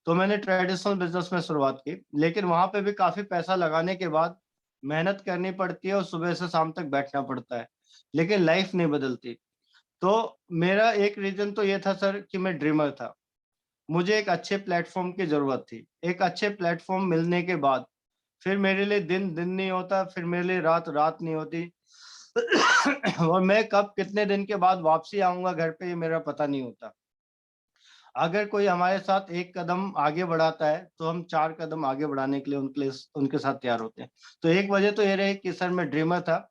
तो मैंने ट्रेडिशनल बिज़नेस में शुरुआत की, लेकिन वहाँ पे भी काफ़ी पैसा लगाने के बाद मेहनत करनी पड़ती है और सुबह से शाम तक बैठना पड़ता है, लेकिन लाइफ़ नहीं बदलती। तो मेरा एक रीज़न तो ये था सर कि मैं ड्रीमर था। मुझे एक अच्छे प्लेटफ़ॉर्म की ज़रूरत थी। एक अच्छे प्लेटफ़ॉर्म मिलने के बाद फिर मेरे लिए दिन दिन नहीं होता, फिर मेरे लिए रात रात नहीं होती। और मैं कब कितने दिन के बाद वापसी आऊँगा घर पे, ये मेरा पता नहीं होता। अगर कोई हमारे साथ एक कदम आगे बढ़ाता है तो हम 4 कदम आगे बढ़ाने के लिए उनके साथ तैयार होते हैं। तो एक वजह तो ये रही कि सर मैं ड्रीमर था।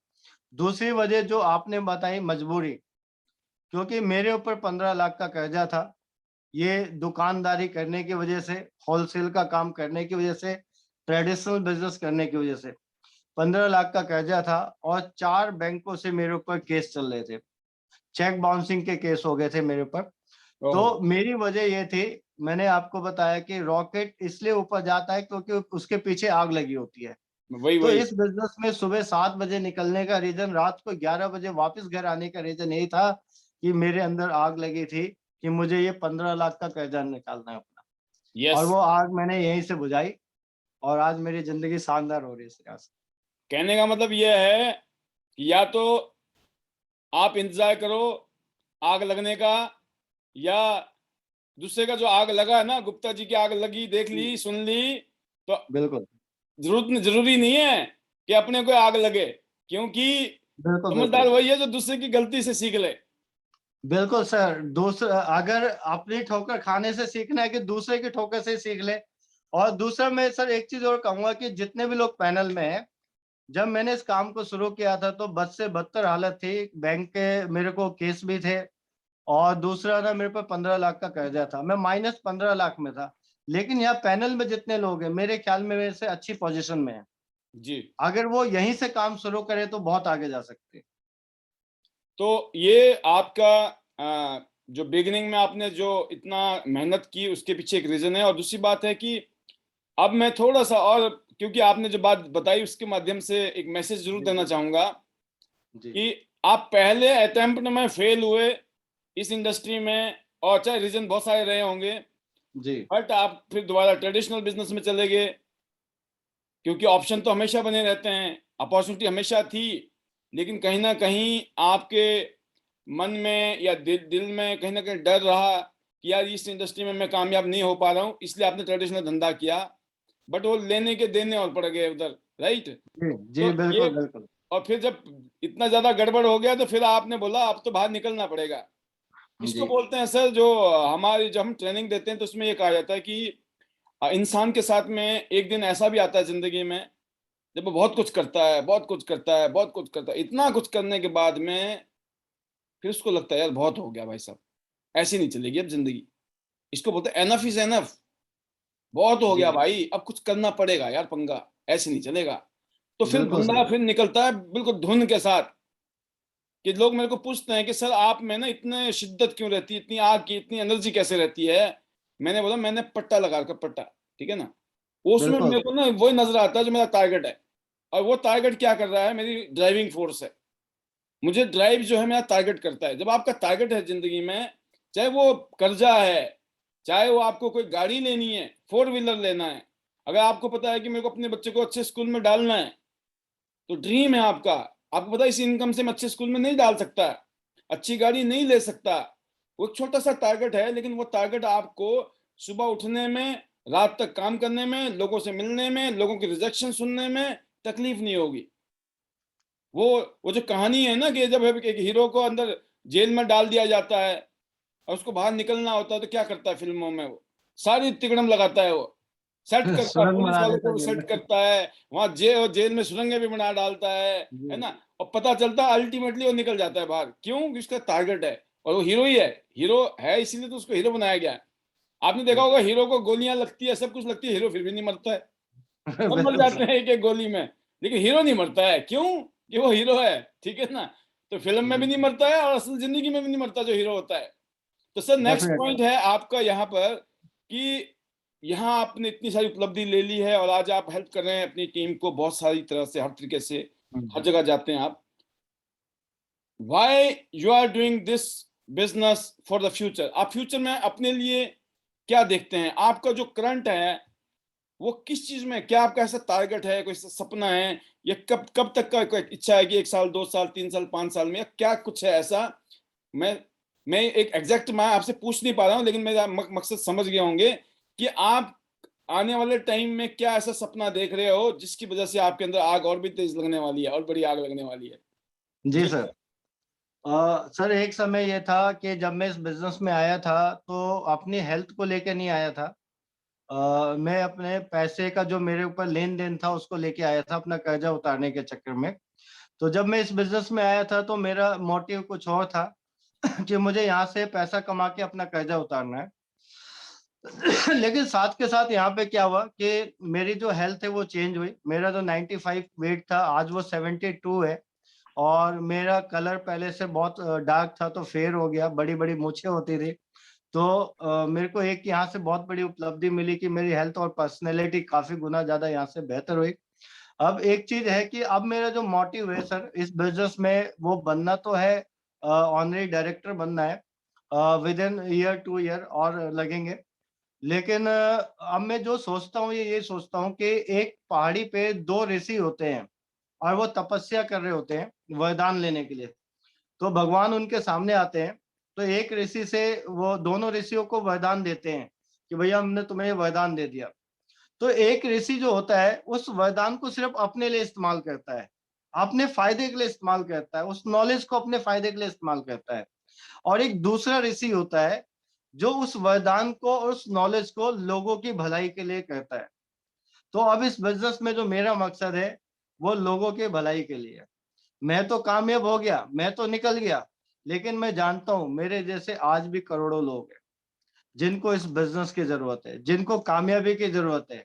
दूसरी वजह जो आपने बताई मजबूरी, क्योंकि मेरे ऊपर 15 लाख का कर्जा था। ये दुकानदारी करने की वजह से, होलसेल का काम करने की वजह से, ट्रेडिशनल बिज़नेस करने की वजह से 15 लाख का कर्जा था और 4 बैंकों से मेरे ऊपर केस चल रहे थे। चेक बाउंसिंग के केस हो गए थे मेरे ऊपर। ओहो! तो मेरी वजह ये थी, मैंने आपको बताया कि रॉकेट इसलिए ऊपर जाता है क्योंकि उसके पीछे आग लगी होती है। वही, तो वही। इस बिज़नेस में सुबह 7 बजे निकलने का रीज़न, रात को 11 बजे वापस घर आने का रीज़न यही था कि मेरे अंदर आग लगी थी कि मुझे ये 15 लाख का कर्जा निकालना है अपना। और यस। वो आग मैंने यहीं से बुझाई और आज मेरी ज़िंदगी शानदार हो रही है इस तरह से। कहने का मतलब ये है कि या तो आप इंतज़ार करो आग लगने का, या दूसरे का जो आग लगा है ना, गुप्ता जी की आग लगी, देख ली, सुन ली, तो बिल्कुल, ज़रूरी नहीं है कि अपने को आग लगे, क्योंकि बिल्कुल, समझदार बिल्कुल। वही है जो दूसरे की गलती से सीख ले। बिल्कुल सर, अगर अपनी ठोकर खाने से सीखना है कि दूसरे की ठोकर से सीख ले। और दूसरा मैं सर एक चीज़ और कहूँगा कि जितने भी लोग पैनल में हैं, जब मैंने इस काम को शुरू किया था तो बद से बदतर हालत थी, बैंक के मेरे को केस भी थे और दूसरा ना मेरे पे 15 लाख का कर्जा था। मैं माइनस 15 लाख में था। लेकिन यहाँ पैनल में जितने लोग हैं, मेरे ख्याल में मेरे से अच्छी पोज़ीशन में हैं। जी। अगर वो यहीं से काम शुरू करें तो बहुत आगे जा सकते हैं। तो ये आपका जो बिगिनिंग में आपने जो इतना मेहनत की उसके पीछे एक रीज़न है, और दूसरी बात है कि अब मैं थोड़ा-सा और, क्योंकि आपने जो बात बताई उसके माध्यम से एक मैसेज ज़रूर जी, देना जी। चाहूँगा जी, कि आप पहले अटेम्प्ट में फेल हुए इस इंडस्ट्री में, और चाहे रीज़न बहुत सारे रहे होंगे, जी। बट आप फिर दोबारा ट्रेडिशनल बिज़नेस में चले गए, क्योंकि ऑप्शन तो हमेशा बने रहते हैं, अपॉर्च्युनिटी हमेशा थी, लेकिन कहीं न कहीं आपके मन में या दिल में कहीं न कहीं डर रहा कि यार इस इंडस्ट्री में मैं कामयाब नहीं हो पा रहा हूँ, इसलिए आपने ट्रेडिशनल धंधा किया, बट वो लेने के देने और पड़ गए उधर, राइट? जी, जी, तो ये, बिल्कुल, बिल्कुल। और फिर जब इतना ज़्यादा गड़बड़ हो गया तो फिर आपने बोला अब तो बाहर निकलना पड़ेगा। इसको जी, बोलते हैं सर, जो हमारी जब हम ट्रेनिंग देते हैं तो उसमें ये कहा जाता है कि इंसान के साथ में एक दिन ऐसा भी आता है ज़िंदगी में, जब वो बहुत कुछ करता है, बहुत कुछ करता है, बहुत कुछ करता है, इतना कुछ करने के बाद में फिर उसको लगता है यार बहुत हो गया भाई साहब, ऐसे नहीं चलेगी अब ज़िंदगी। इसको बोलते हैं एनफ इज़ एनफ, बहुत हो गया जी, भाई, अब कुछ करना पड़ेगा यार पंगा, ऐसे नहीं चलेगा। तो फिर बिल्कुल बंदा सर। फिर निकलता है बिल्कुल धुन के साथ, कि लोग मेरे को पूछते हैं कि सर आप में ना इतने शिद्दत क्यों रहती है, इतनी आग की इतनी एनर्जी कैसे रहती है? मैंने बोला मैंने पट्टा लगा रखा, पट्टा, ठीक है ना? उसमें बिल्कुल, मेरे को ना वही नज़र आता है जो मेरा टारगेट है, और वो टारगेट क्या कर रहा है, मेरी ड्राइविंग फोर्स है। मुझे ड्राइव जो है मेरा टारगेट करता है। जब आपका टारगेट है ज़िंदगी में, चाहे वो कर्ज़ा है, चाहे वो आपको कोई गाड़ी लेनी है, फोर व्हीलर लेना है, अगर आपको पता है कि मेरे को अपने बच्चे को अच्छे स्कूल में डालना है, तो ड्रीम है आपका, आपको पता है इस इनकम से मैं अच्छे स्कूल में नहीं डाल सकता, अच्छी गाड़ी नहीं ले सकता, वो एक छोटा-सा टारगेट है, लेकिन वो टारगेट आपको सुबह उठने में, रात तक काम करने में, लोगों से मिलने में, लोगों की रिजेक्शन सुनने में तकलीफ नहीं होगी। वो वो जो कहानी है ना कि जब एक हीरो को अंदर जेल में डाल दिया जाता है और उसको बाहर निकलना होता है तो क्या करता है फिल्मों में वो? सारी तिकड़म लगाता है वो। सेट करता है, सुरंग पुलिस बना वालों देता को है भी जेल सेट में। करता है, वहाँ जेल में सुरंगें भी बना डालता है जी, ना? और पता चलता है अल्टीमेटली वो निकल जाता है बाहर। क्यों? क्योंकि उसका टारगेट है और वो हीरो ही है। हीरो है इसीलिए तो उसको हीरो बनाया गया है। आपने देखा होगा बिल्कुल। हीरो को गोलियाँ लगती है, सब कुछ लगती है, हीरो फिर भी नहीं मरता है। सब मर बिल्कुल जाते सर। हैं एक-एक गोली में, लेकिन हीरो नहीं मरता है, क्यों? कि वो हीरो है, ठीक है ना? तो फ़िल्म में भी नहीं जी, मरता है और असल ज़िंदगी में भी नहीं मरता जो हीरो होता है। तो सर नेक्स्ट डेफ़िनेटली। पॉइंट है आपका यहाँ पर कि यहाँ आपने इतनी सारी उपलब्धि ले ली है और आज आप हेल्प कर रहे हैं अपनी टीम को बहुत सारी तरह से, हर तरीके से, हुँ, हर हुँ। जगह जाते हैं आप। Why you are doing this business for the future? आप फ्यूचर में अपने लिए क्या देखते हैं? आपका जो करंट है वो किस चीज़ में, क्या आपका ऐसा टारगेट है, कोई सपना है, या कब कब तक का कोई इच्छा है कि 1 साल, 2 साल, 3 साल, 5 साल में, या क्या कुछ है ऐसा? मैं मैं एक एग्ज़ैक्ट मैं आपसे पूछ नहीं पा रहा हूँ, लेकिन मेरा मकसद समझ गए होंगे कि आप आने वाले टाइम में क्या ऐसा सपना देख रहे हो, जिसकी वज़ह से आपके अंदर आग और भी तेज़ लगने वाली है और बड़ी आग लगने वाली है? जी जी सर। सर। सर एक समय ये था कि जब मैं इस बिजनेस में आया था तो अपनी हेल्थ को लेके नहीं आया था। मैं अपने पैसे का जो मेरे ऊपर लेन-देन था उसको लेके आया था अपना कर्जा उतारने के चक्कर में। तो जब मैं इस बिज़नेस में आया था तो मेरा मोटिव कुछ और था कि मुझे यहाँ से पैसा कमा के अपना कर्जा उतारना है। लेकिन साथ के साथ यहाँ पे क्या हुआ कि मेरी जो हेल्थ है वो चेंज हुई। मेरा जो 95 वेट था आज वो 72 है और मेरा कलर पहले से बहुत डार्क था तो फेयर हो गया, बड़ी-बड़ी मूंछें होती थी। तो मेरे को एक यहाँ से बहुत बड़ी उपलब्धि मिली कि मेरी हेल्थ और पर्सनैलिटी काफ़ी गुना ज़्यादा यहाँ से बेहतर हुई। अब एक चीज़ है कि अब मेरा जो मोटिव है सर इस बिज़नेस में वो बनना तो है ऑनरी डायरेक्टर बनना है विदिन ईयर 2 ईयर और लगेंगे। लेकिन अब मैं जो सोचता हूँ ये सोचता हूँ कि एक पहाड़ी पे 2 ऋषि होते हैं और वो तपस्या कर रहे होते हैं वरदान लेने के लिए। तो भगवान उनके सामने आते हैं, तो एक ऋषि से वो दोनों ऋषियों को वरदान देते हैं कि भैया हमने तुम्हें ये वरदान दे दिया। तो एक ऋषि जो होता है उस वरदान को सिर्फ अपने लिए इस्तेमाल करता है, अपने फायदे के लिए इस्तेमाल करता है, उस नॉलेज को अपने फायदे के लिए इस्तेमाल करता है। और एक दूसरा ऋषि होता है जो उस वरदान को और उस नॉलेज को लोगों की भलाई के लिए करता है। तो अब इस बिज़नेस में जो मेरा मकसद है, वो लोगों के भलाई के लिए है। मैं तो कामयाब हो गया, मैं तो निकल गया, लेकिन मैं जानता हूँ मेरे जैसे आज भी करोड़ों लोग हैं, जिनको इस बिज़नेस की ज़रूरत है, जिनको कामयाबी की ज़रूरत है।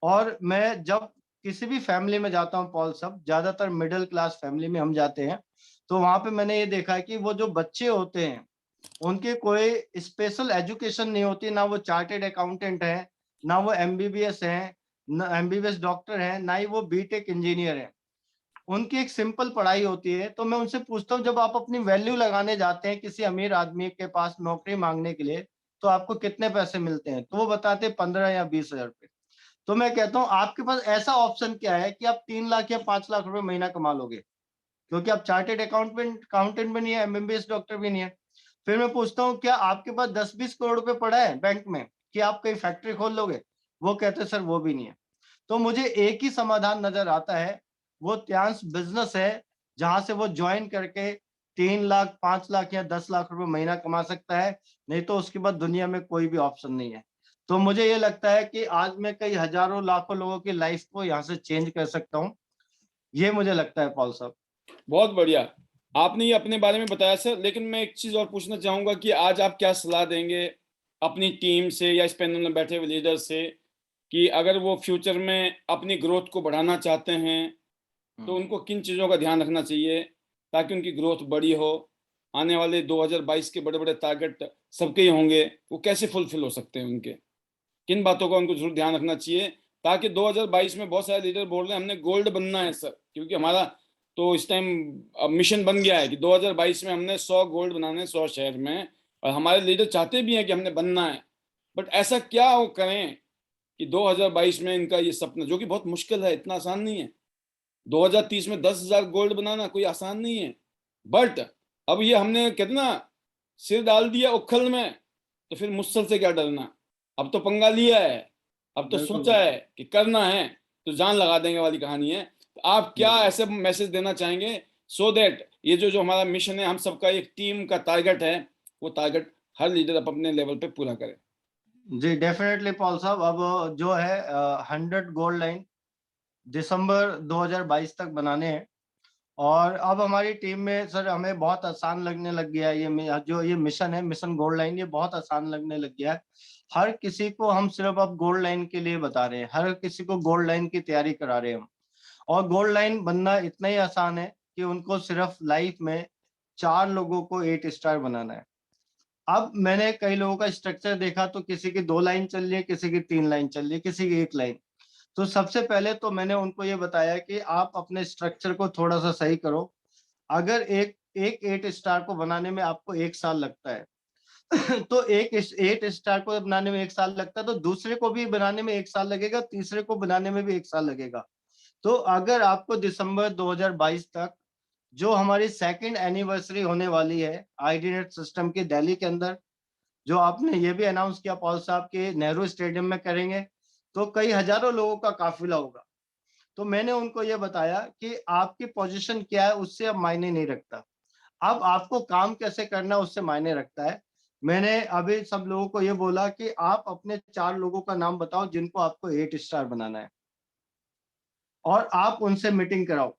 और मैं जब किसी भी फैमिली में जाता हूँ पॉल साहब, ज़्यादातर मिडल क्लास फैमिली में हम जाते हैं, तो वहाँ पे मैंने ये देखा है कि वो जो बच्चे होते हैं, उनके कोई स्पेशल एजुकेशन नहीं होती, ना वो चार्टर्ड अकाउंटेंट हैं, ना वो एमबीबीएस हैं, ना एमबीबीएस डॉक्टर हैं, ना ही वो बीटेक इंजीनियर हैं। उनकी एक सिंपल पढ़ाई होती है, तो मैं उनसे पूछता हूँ जब आप अपनी वैल्यू लगाने जाते हैं किसी अमीर आदमी के पास नौकरी माँगने के लिए, तो आपको कितने पैसे मिलते हैं? तो वो बताते हैं 15 या 20,000 रुपए। तो मैं कहता हूँ आपके पास ऐसा ऑप्शन क्या है कि आप 3 लाख या 5 लाख रुपए महीना कमा लोगे? क्योंकि आप चार्टर्ड अकाउंटेंट भी नहीं है, एमबीबीएस डॉक्टर भी नहीं है। फिर मैं पूछता हूँ क्या आपके पास 10-20 करोड़ रुपए पड़ा है बैंक में कि आप कहीं फैक्ट्री खोल लोगे? वो कहते हैं सर वो भी नहीं है। तो मुझे एक ही समाधान नज़र आता है, वो त्यांश बिज़नेस है, जहाँ से वो जॉइन करके 3 लाख, 5 लाख या 10 लाख रुपए महीना कमा सकता है, नहीं तो उसके बाद दुनिया में कोई भी ऑप्शन नहीं है। तो मुझे ये लगता है कि आज मैं कई हज़ारों, लाखों लोगों की लाइफ़ को यहाँ से चेंज कर सकता हूँ। ये मुझे लगता है पॉल साहब। बहुत बढ़िया। आपने ये अपने बारे में बताया सर, लेकिन मैं एक चीज़ और पूछना चाहूँगा कि आज आप क्या सलाह देंगे अपनी टीम से या इस पैनल में बैठे हुए लीडर से कि अगर वो फ्यूचर में अपनी ग्रोथ को बढ़ाना चाहते हैं, तो हुँ। उनको किन चीज़ों का ध्यान रखना चाहिए ताकि उनकी ग्रोथ बड़ी हो? आने वाले 2022 के बड़े-बड़े टारगेट सबके ही होंगे, वो कैसे फुलफ़िल हो सकते हैं उनके? किन बातों का उनको ज़रूर ध्यान रखना चाहिए ताकि 2022 में बहुत सारे लीडर बोल रहे हैं हमने गोल्ड बनना है सर, क्योंकि हमारा तो इस टाइम अब मिशन बन गया है कि 2022 में हमने 100 गोल्ड बनाने हैं 100 शहर में, और हमारे लीडर चाहते भी हैं कि हमने बनना है। बट ऐसा क्या वो करें कि 2022 में इनका ये सपना, जो कि बहुत मुश्किल है, इतना आसान नहीं है। 2030 में 10,000 गोल्ड बनाना कोई आसान नहीं है। बट अब ये हमने कहते हैं ना, सिर डाल दिया उखल में, तो फिर मुश्किल से क्या डरना। अब तो पंगा लिया है, अब तो बिल्कुल, सोचा बिल्कुल। है कि करना है, तो जान लगा देंगे वाली कहानी है। तो आप क्या बिल्कुल। ऐसे मैसेज देना चाहेंगे सो दैट ये जो हमारा मिशन है, हम सबका एक टीम का टारगेट है, वो टारगेट हर लीडर अपने लेवल पे पूरा करे? जी, डेफ़िनेटली पॉल साहब अब जो है 100 गोल्ड लाइन दिसंबर 2022 तक बनाने हैं। और अब हमारी टीम में सर हमें बहुत आसान लगने लग गया है जो ये मिशन है, मिशन गोल्ड लाइन ये बहुत आसान लगने लग गया है। हर किसी को हम सिर्फ़ अब गोल्ड लाइन के लिए बता रहे हैं, हर किसी को गोल्ड लाइन की तैयारी करा रहे हैं हम। और गोल्ड लाइन बनना इतना ही आसान है कि उनको सिर्फ़ लाइफ़ में 4 लोगों को 8 स्टार बनाना है। अब मैंने कई लोगों का स्ट्रक्चर देखा तो किसी की 2 लाइन चल रही है, किसी की 3 लाइन चल रही है, किसी की 1 लाइन। तो सबसे पहले तो मैंने उनको ये बताया कि आप अपने स्ट्रक्चर को थोड़ा-सा सही करो। अगर एक एक 8 स्टार को बनाने में आपको 1 साल लगता है, तो एक इस 8 स्टार को बनाने में 1 साल लगता है, तो दूसरे को भी बनाने में 1 साल लगेगा, तीसरे को बनाने में भी 1 साल लगेगा। तो अगर आपको दिसंबर 2022 तक जो हमारी सेकंड एनिवर्सरी होने वाली है आईडीनेट सिस्टम की दिल्ली के अंदर, जो आपने ये भी अनाउंस किया पॉल साहब के नेहरू स्टेडियम में करेंगे, तो कई हज़ारों लोगों का काफ़िला होगा। तो मैंने उनको ये बताया कि आपकी पोज़ीशन क्या है उससे अब मायने नहीं रखता। अब आपको काम कैसे करना है उससे मायने रखता है। मैंने अभी सब लोगों को ये बोला कि आप अपने 4 लोगों का नाम बताओ जिनको आपको 8 स्टार बनाना है और आप उनसे मीटिंग कराओ।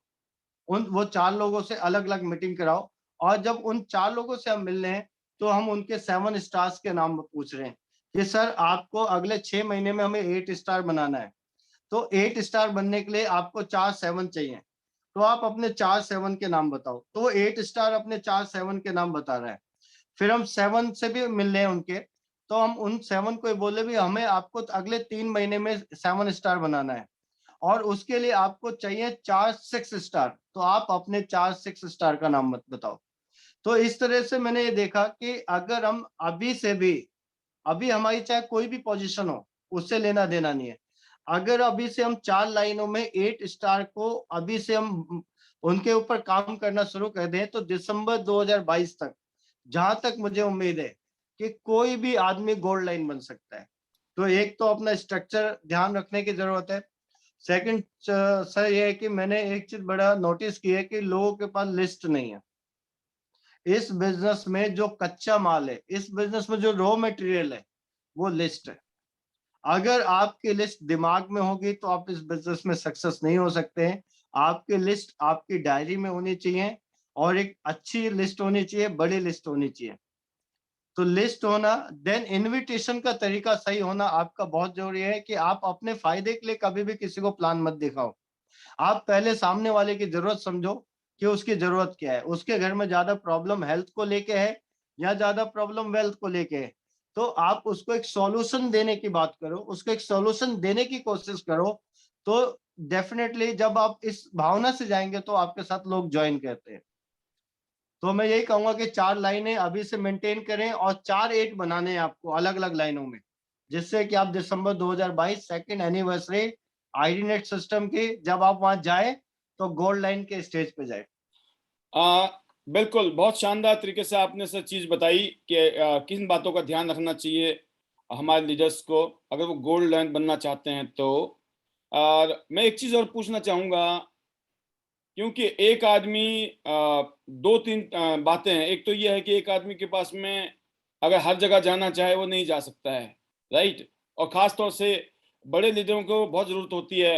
उन वो 4 लोगों से अलग-अलग मीटिंग कराओ और जब उन 4 लोगों से हम मिल रहे हैं, तो हम उनके 7 स्टार्स के नाम पूछ रहे हैं कि सर आपको अगले 6 महीने में हमें 8 स्टार बनाना है। तो 8 स्टार बनने के लिए आपको 4 7 चाहिए। तो आप अपने 4 7 के नाम बताओ। तो वो 8 स्टार अपने 4 7 के नाम बता रहा है। फिर हम 7 से भी मिल रहे हैं उनके, तो हम उन 7 को ये बोले भी हमें आपको अगले 3 महीने में 7 स्टार बनाना है और उसके लिए आपको चाहिए 4 6 स्टार। तो आप अपने 4 6 स्टार का नाम मत बताओ। तो इस तरह से मैंने ये देखा कि अगर हम अभी से भी, अभी हमारी चाहे कोई भी पोजीशन हो, उससे लेना देना नहीं है। अगर अभी से हम 4 लाइनों में 8 स्टार को अभी से हम उनके ऊपर काम करना शुरू कर दें, तो दिसंबर 2022 तक, जहां तक मुझे उम्मीद है कि कोई भी आदमी गोल्ड लाइन बन सकता है। तो एक तो अपना स्ट्रक्चर ध्यान रखने की जरूरत है। सेकंड सर ये है कि मैंने एक चीज बड़ा नोटिस की है कि लोगों के पास लिस्ट नहीं है। इस बिजनेस में जो कच्चा माल है, इस बिजनेस में जो रॉ मटेरियल है, वो लिस्ट है। अगर आपकी लिस्ट दिमाग में होगी तो आप इस बिजनेस में सक्सेस नहीं हो सकते हैं। आपकी लिस्ट आपकी डायरी में होनी चाहिए और एक अच्छी लिस्ट होनी चाहिए, बड़ी लिस्ट होनी चाहिए। तो लिस्ट होना, देन इनविटेशन का तरीका सही होना आपका बहुत जरूरी है कि आप अपने फायदे के लिए कभी भी किसी को प्लान मत दिखाओ। आप पहले सामने वाले की जरूरत समझो कि उसकी जरूरत क्या है। उसके घर में ज्यादा प्रॉब्लम हेल्थ को लेके है या ज्यादा प्रॉब्लम वेल्थ को लेके है। तो आप उसको एक सॉल्यूशन देने की बात करो, उसको एक सॉल्यूशन देने की कोशिश करो। तो डेफिनेटली जब आप इस भावना से जाएंगे तो आपके साथ लोग ज्वाइन करते हैं। तो मैं यही कहूंगा कि 4 लाइनें अभी से मेंटेन करें और 4 8 बनाने हैं आपको अलग-अलग लाइनों में, जिससे कि आप दिसंबर 2022 सेकंड एनिवर्सरी आईडीनेट सिस्टम की जब आप वहां जाए तो गोल्ड लाइन के स्टेज पे जाए। आ, बिल्कुल, बहुत शानदार तरीके से आपने सब चीज बताई कि किन बातों का ध्यान रखना चाहिए हमारे लीडर्स को अगर वो गोल्ड लाइन बनना चाहते हैं तो। और मैं एक चीज और पूछना चाहूंगा, क्योंकि एक आदमी दो तीन बातें हैं। एक तो ये है कि एक आदमी के पास में अगर हर जगह जाना चाहे वो नहीं जा सकता है, राइट। और खास तौर से बड़े लीडरों को बहुत जरूरत होती है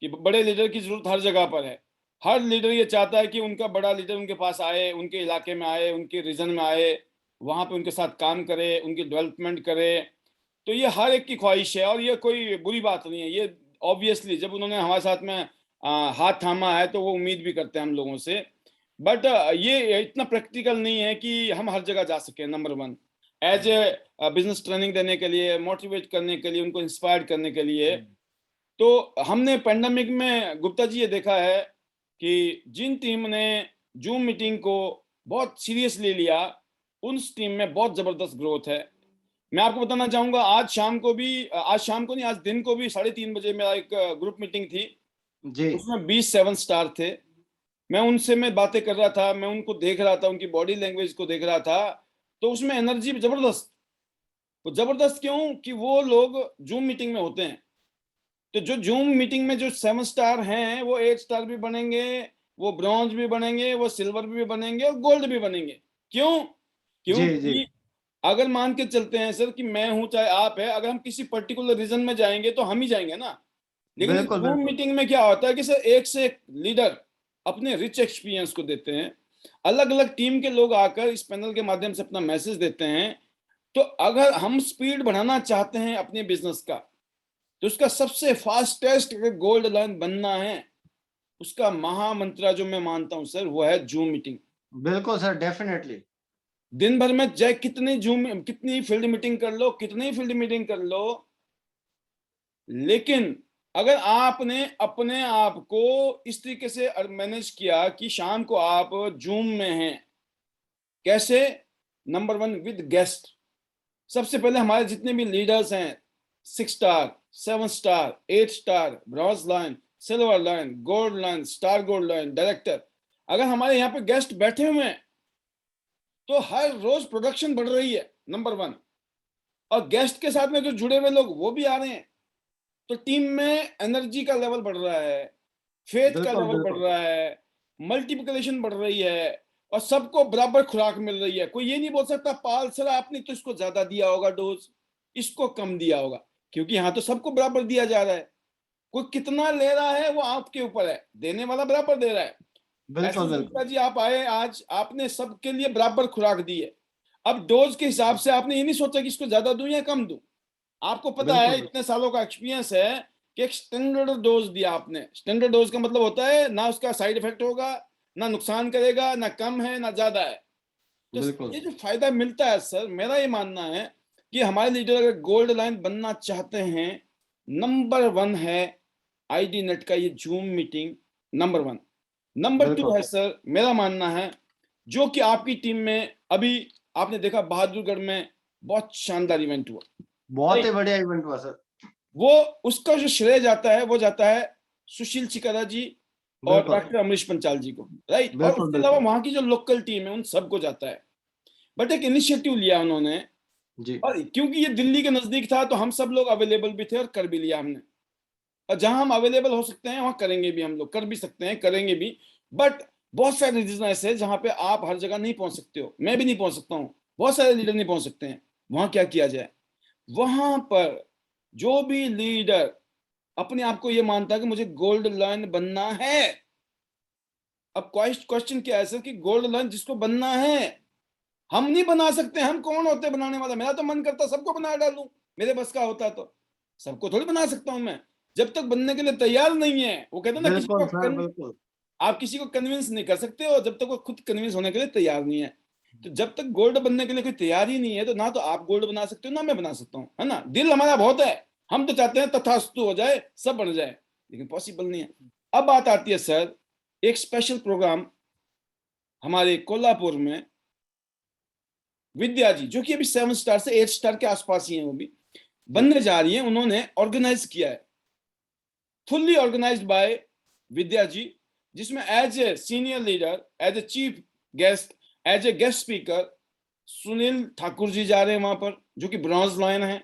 कि बड़े लीडर की जरूरत हर जगह पर है। हर लीडर ये चाहता है कि उनका बड़ा लीडर उनके पास आए, उनके इलाके में आए, उनके रीजन में आए, वहां पे उनके साथ काम करे, उनकी डेवलपमेंट करे। तो ये हर एक की ख्वाहिश है और ये कोई बुरी बात नहीं है। ये ऑब्वियसली जब उन्होंने हमारे साथ में हाथ थामा है तो वो उम्मीद भी करते हैं हम लोगों से। बट ये इतना प्रैक्टिकल नहीं है कि हम हर जगह जा सके। Number one, as a business training देने के लिए, मोटिवेट करने के लिए, उनको इंस्पायर करने के लिए। तो हमने पेंडेमिक में गुप्ता जी ये देखा है कि जिन टीम ने जूम मीटिंग को बहुत सीरियसली लिया, उन टीम में बहुत जबरदस्त ग्रोथ है। मैं आपको बताना चाहूंगा, आज शाम को भी, आज शाम को नहीं, आज दिन को भी 3:30 बजे मेरा एक ग्रुप मीटिंग थी। जी उसमें 20 7 स्टार थे। मैं बातें कर रहा था, मैं उनको देख रहा था, उनकी बॉडी लैंग्वेज को देख रहा था। तो उसमें एनर्जी जबरदस्त। वो जबरदस्त क्यों कि वो लोग जूम मीटिंग में होते हैं। तो जो जूम मीटिंग में जो 7 स्टार हैं वो 8 स्टार भी बनेंगे, वो ब्रॉन्ज भी बनेंगे, वो सिल्वर भी बनेंगे और गोल्ड भी बनेंगे। क्यों? जी जी क्योंकि अगर मान के चलते हैं सर कि मैं हूं चाहे आप है, अगर हम किसी पर्टिकुलर रीजन में जाएंगे तो हम ही जाएंगे ना। लेकिन इस बिल्कुल जूम बिल्कुल। मीटिंग में क्या होता है कि सर एक से एक लीडर अपने रिच एक्सपीरियंस को देते हैं। अलग अलग टीम के लोग आकर इस पैनल के माध्यम से अपना मैसेज देते हैं। तो अगर हम स्पीड बढ़ाना चाहते हैं अपने बिजनेस का, तो उसका सबसे फास्टेस्ट गोल्ड लाइन बनना है, उसका महामंत्र जो मैं मानता हूं सर वो है जूम मीटिंग। बिल्कुल सर, डेफिनेटली। दिन भर में चाहे कितनी फील्ड मीटिंग कर लो, कितनी फील्ड मीटिंग कर लो, लेकिन अगर आपने अपने आप को इस तरीके से मैनेज किया कि शाम को आप जूम में हैं, कैसे? Number one, with guest. सबसे पहले हमारे जितने भी लीडर्स हैं, 6 star, 7 star, 8 star, bronze line, silver line, gold line, star gold line, director, अगर हमारे यहाँ पे गेस्ट बैठे हुए हैं तो हर रोज प्रोडक्शन बढ़ रही है, नंबर वन। और गेस्ट के साथ में जो जुड़े हुए लोग वो भी आ रहे हैं, तो टीम में एनर्जी का लेवल बढ़ रहा है, फेथ का बिल्कुल लेवल बढ़ बिल्कुल। रहा है, मल्टीप्लिकेशन बढ़ रही है। और सबको बराबर खुराक मिल रही है। कोई ये नहीं बोल सकता पाल सर आपने तो इसको ज्यादा दिया होगा डोज, इसको कम दिया होगा, क्योंकि यहाँ तो सबको बराबर दिया जा रहा है। कोई कितना ले रहा है वो आपके ऊपर है, देने वाला बराबर दे रहा है। बिल्कुल एसएस बिल्कुल गुप्ता जी आप आए आज, आपने सबके लिए बराबर खुराक दी है। अब डोज के हिसाब से आपने ये नहीं सोचा कि इसको ज्यादा दूं या कम दूं। आपको पता है, बिल्कुल इतने सालों का एक्सपीरियंस है कि एक स्टैंडर्ड डोज दिया आपने। स्टैंडर्ड डोज का मतलब होता है ना उसका साइड इफेक्ट होगा, ना नुकसान करेगा, ना कम है ना ज्यादा है। तो बिल्कुल ये जो फायदा मिलता है सर, मेरा ये मानना है कि हमारे लीडर अगर गोल्ड लाइन बनना चाहते हैं, नंबर 1 है आईडी नेट का ये जूम मीटिंग, नंबर 1। नंबर 2 बिल्कुल है सर, मेरा मानना है जो कि आपकी टीम में अभी आपने देखा बहादुरगढ़ में बहुत शानदार इवेंट हुआ, बहुत ही राइट? बढ़िया इवेंट हुआ सर। वो उसका जो श्रेय जाता है वो जाता है सुशील चिकारा जी और बिल्कुल डॉक्टर अमरीश पंचाल जी को, राइट? और बिल्कुल उसके अलावा बिल्कुल वहां की जो लोकल टीम है उन सबको जाता है। बट एक इनिशिएटिव लिया उन्होंने, जी। और क्योंकि ये दिल्ली के नजदीक था तो हम सब लोग अवेलेबल भी थे और कर भी लिया हमने। और जहां हम अवेलेबल हो सकते हैं वहां करेंगे भी, हम लोग कर भी सकते हैं, करेंगे भी। बट बहुत सारे रीजन ऐसे हैं जहां पे आप हर जगह नहीं पहुंच सकते हो, मैं भी नहीं पहुंच सकता हूँ, बहुत सारे लीडर नहीं पहुंच सकते हैं। वहां क्या किया जाए? वहां पर जो भी लीडर अपने आप को ये मानता है कि मुझे गोल्ड लाइन बनना है, अब क्वेश्चन क्या है सर कि गोल्ड लाइन जिसको बनना है, हम नहीं बना सकते, हम कौन होते बनाने वाला? मेरा तो मन करता सबको बना डालूं, मेरे बस का होता तो। सबको थोड़ी बना सकता हूं मैं, जब तक बनने के लिए तैयार नहीं है। वो कहते हैं ना, बिल्कुल सर बिल्कुल। आप किसी को कन्विंस नहीं कर सकते हो जब तक वो खुद कन्विंस होने के लिए तैयार नहीं है। तो जब तक गोल्ड बनने के लिए कोई तैयार ही नहीं है, तो ना तो आप गोल्ड बना सकते हो ना मैं बना सकता हूँ, है ना? दिल हमारा बहुत है, हम तो चाहते हैं तथास्तु हो जाए, सब बन जाए, लेकिन पॉसिबल नहीं है। अब बात आती है सर, एक स्पेशल प्रोग्राम हमारे कोल्हापुर में विद्या जी, जो कि अभी 7 स्टार से 8 स्टार के आसपास ही हैं, वो भी जी बनने जा रही हैं, उन्होंने ऑर्गेनाइज किया है, fully organised by Vidya ji, जिसमें as a senior leader, as a chief guest, as a guest speaker Sunil Thakur ji जा रहे हैं वहां पर, जो कि ब्रॉन्ज लायन है।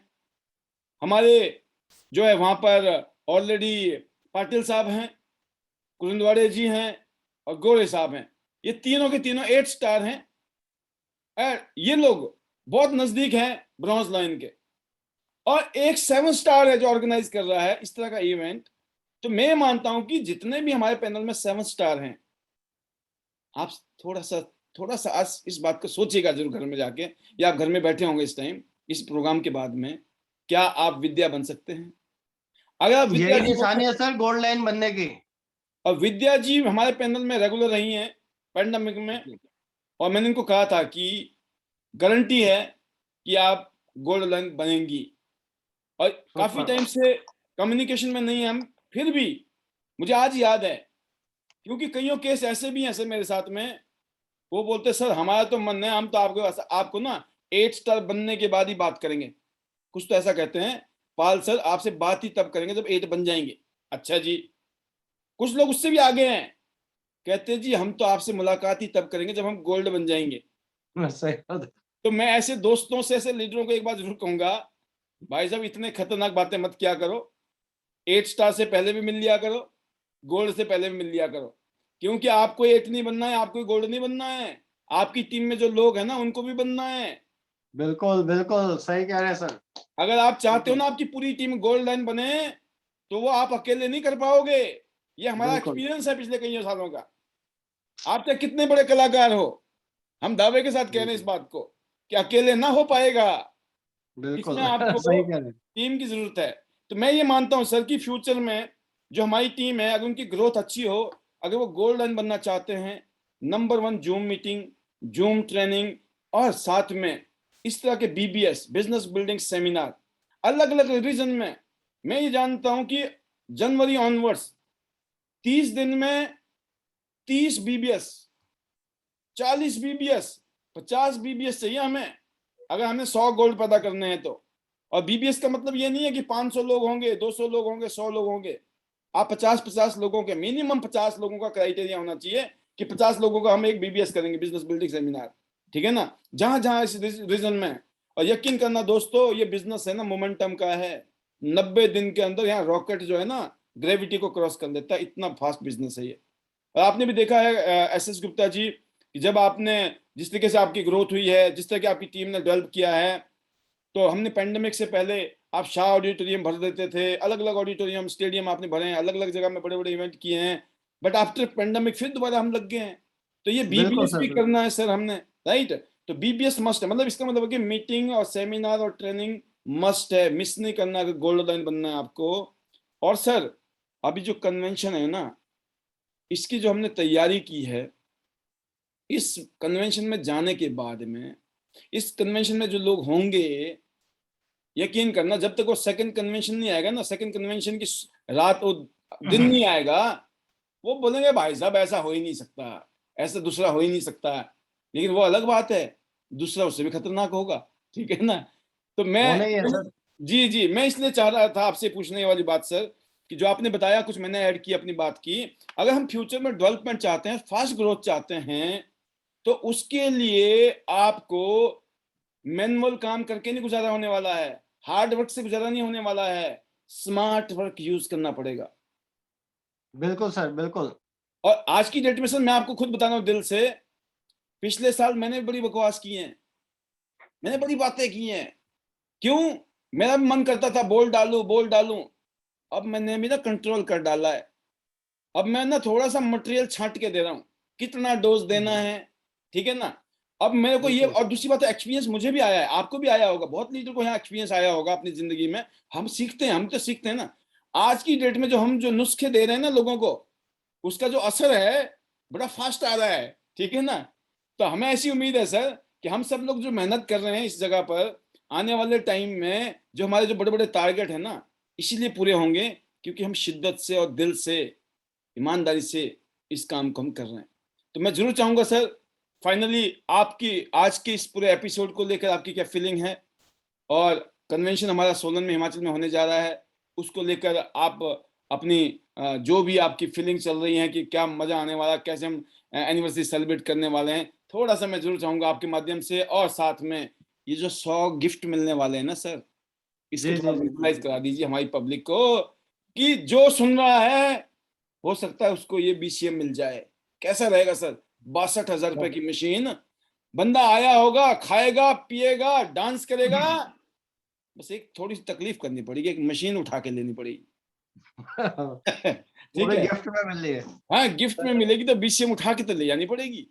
हमारे जो है वहां पर ऑलरेडी पाटिल साहब हैं, कुरिंदवाड़े जी हैं और गोरे साहब हैं। ये तीनों के तीनों 8 स्टार हैं। ये लोग बहुत नजदीक हैं ब्रॉन्ज लाइन के, और एक 7 स्टार है जो ऑर्गेनाइज कर रहा है इस तरह का इवेंट। तो मैं मानता हूं कि जितने भी हमारे पैनल में 7 स्टार हैं, आप थोड़ा सा आज इस बात को सोचिएगा जरूर घर में जाके, या आप घर में बैठे होंगे इस टाइम, इस प्रोग्राम के बाद में, क्या आप विद्या बन सकते हैं? अगर आप विद्या यही जी निशानी है सर गोल्ड लाइन बनने की। और विद्या जी हमारे पैनल में रेगुलर रही हैं पैंडेमिक में, और मैंने इनको कहा था कि गारंटी है कि आप गोल्ड लाइन बनेंगी। और काफी सुपर। टाइम से कम्युनिकेशन में नहीं है हम, फिर भी मुझे आज याद है, क्योंकि कईयों केस ऐसे भी हैं सर मेरे साथ में, वो बोलते सर हमारा तो मन है, हम तो आपको ना 8 स्टार बनने के बाद ही बात करेंगे। कुछ तो ऐसा कहते हैं, पाल सर आपसे बात ही तब करेंगे जब 8 बन जाएंगे। अच्छा जी। कुछ लोग उससे भी आगे हैं, कहते हैं जी हम तो आपसे मुलाकात ही तब करेंगे जब हम गोल्ड बन जाएंगे। सही बात है। तो मैं ऐसे दोस्तों से, ऐसे लीडरों को एक बात जरूर कहूंगा, भाई साहब इतने खतरनाक बातें मत किया करो, 8 स्टार से पहले भी मिल लिया करो, गोल्ड से पहले भी मिल लिया करो, क्योंकि आपको 8 नहीं बनना है, आपको गोल्ड नहीं बनना है, आपकी टीम में जो लोग हैं ना उनको भी बनना है। बिल्कुल बिल्कुल सही कह रहे हैं सर। अगर आप चाहते हो बिल्कुल ना आपकी पूरी टीम गोल्ड लाइन बने, तो वो आप अकेले नहीं कर पाओगे। ये हमारा बिल्कुल एक्सपीरियंस है पिछले कई सालों का। आप चाहे कितने बड़े कलाकार हो, हम दावे के साथ कह रहे हैं इस बिल्कुल बात को कि अकेले ना हो पाएगा, इसमें बिल्कुल आपको सही कह रहे हैं। टीम की जरूरत है। तो मैं ये मानता हूं सर कि फ्यूचर में जो हमारी टीम है, अगर उनकी ग्रोथ अच्छी हो, अगर वो गोल्ड लाइन बनना चाहते हैं, number 1 zoom meeting, zoom training, और साथ में इस तरह के बीबीएस, बिजनेस बिल्डिंग सेमिनार, अलग अलग रीजन में। मैं ये जानता हूं कि जनवरी ऑनवर्ड्स 30 दिन में 30 बीबीएस, 40 बीबीएस, 50 बीबीएस चाहिए हमें, अगर हमें 100 गोल्ड पैदा करने हैं तो। और बीबीएस का मतलब ये नहीं है कि 500 लोग होंगे, 200 लोग होंगे, 100 लोग होंगे। आप 50-50 लोगों के, मिनिमम 50 लोगों का क्राइटेरिया होना चाहिए कि 50 लोगों का हम एक बीबीएस करेंगे, बिजनेस बिल्डिंग सेमिनार, ठीक है ना? जहां जहां इस रीजन में है। और यकीन करना दोस्तों, ये बिजनेस है ना मोमेंटम का है, 90 दिन के अंदर यहाँ रॉकेट जो है ना ग्रेविटी को क्रॉस कर लेता है, इतना फास्ट बिजनेस है ये। और आपने भी देखा है एस एस गुप्ता जी कि जब आपने जिस तरीके से आपकी ग्रोथ हुई है, जिस तरह की आपकी टीम ने डेवलप किया है, तो हमने पेंडेमिक से पहले आप शाह ऑडिटोरियम भर देते थे, अलग अलग ऑडिटोरियम स्टेडियम आपने भरे हैं, अलग अलग जगह में बड़े बड़े इवेंट किए हैं, बट आफ्टर पेंडेमिक फिर दोबारा हम लग गए हैं। तो ये बिल्कुल बीबीएस सर, भी बिल्कुल। करना है सर हमने, राइट। तो बीबीएस मस्ट है, मतलब इसका मतलब है कि मीटिंग और सेमिनार और ट्रेनिंग मस्ट है, मिस नहीं करना अगर गोल्ड लाइन बनना है आपको। और सर अभी जो कन्वेंशन है ना, इसकी जो हमने तैयारी की है, इस कन्वेंशन में जाने के बाद में, इस कन्वेंशन में जो लोग होंगे, यकीन करना जब तक वो सेकंड कन्वेंशन नहीं आएगा ना, सेकंड कन्वेंशन की रात वो दिन नहीं आएगा, वो बोलेंगे भाई साहब ऐसा हो ही नहीं सकता, ऐसा दूसरा हो ही नहीं सकता। लेकिन वो अलग बात है, दूसरा उससे भी खतरनाक होगा, ठीक है ना। तो वो नहीं है मैं सर। जी जी, मैं इसलिए चाह रहा था आपसे पूछने वाली बात सर, कि जो आपने बताया कुछ मैंने ऐड की अपनी बात की। अगर हम फ्यूचर में डेवलपमेंट चाहते हैं, फास्ट ग्रोथ चाहते हैं, तो उसके लिए आपको मैनुअल काम करके नहीं गुजारा होने वाला है, हार्ड वर्क से गुजारा नहीं होने वाला है, स्मार्ट वर्क यूज करना पड़ेगा। बिल्कुल सर, बिल्कुल। और आज की डेट में सर मैं आपको खुद बता रहा हूं दिल से, पिछले साल मैंने बड़ी बकवास की है, मैंने बड़ी बातें की हैं। क्यों? मेरा भी मन करता था बोल डालूं बोल डालूं, अब मैंने भी ना कंट्रोल कर डाला है। अब मैं ना थोड़ा सा मटेरियल छांट के दे रहा हूँ, कितना डोज देना है, ठीक है ना। अब मेरे को ये, बिल्कुल। और दूसरी बात है, एक्सपीरियंस मुझे भी आया है, आपको भी आया होगा, बहुत लीडर को यहाँ एक्सपीरियंस आया होगा अपनी जिंदगी में। हम सीखते हैं, हम तो सीखते हैं ना। आज की डेट में जो हम जो नुस्खे दे रहे हैं ना लोगों को, उसका जो असर है बड़ा फास्ट आ रहा है, ठीक है ना। तो हमें ऐसी उम्मीद है सर कि हम सब लोग जो मेहनत कर रहे हैं इस जगह पर, आने वाले टाइम में जो हमारे जो बड़े बड़े टारगेट है ना, इसीलिए पूरे होंगे क्योंकि हम शिद्दत से और दिल से, ईमानदारी से इस काम को हम कर रहे हैं। तो मैं जरूर चाहूंगा सर, फाइनली आपकी आज के इस पूरे एपिसोड को लेकर आपकी क्या फीलिंग है, और कन्वेंशन हमारा सोलन में हिमाचल में होने जा रहा है, उसको लेकर आप अपनी जो भी आपकी फीलिंग चल रही है कि क्या मजा आने वाला, कैसे हम एनिवर्सरी सेलिब्रेट करने वाले हैं, थोड़ा सा मैं जरूर चाहूंगा आपके माध्यम से। और साथ में ये जो 100 गिफ्ट मिलने वाले हैं ना सर, इसको जी, थोड़ा जी, जी, जी, विजुलाइज जी। करा दीजिए हमारी पब्लिक को, कि जो सुन रहा है हो सकता है उसको ये बीसीएम मिल जाए। कैसा रहेगा सर? 62,000 रुपए की मशीन, बंदा आया होगा, खाएगा पिएगा डांस करेगा, बस एक थोड़ी सी तकलीफ करनी पड़ेगी, एक मशीन उठा के लेनी पड़ेगी। वो ठीक भी है। गिफ्ट में मिल रही है। हाँ गिफ्ट में मिलेगी तो बीसीएम उठा के तो ले जानी पड़ेगी।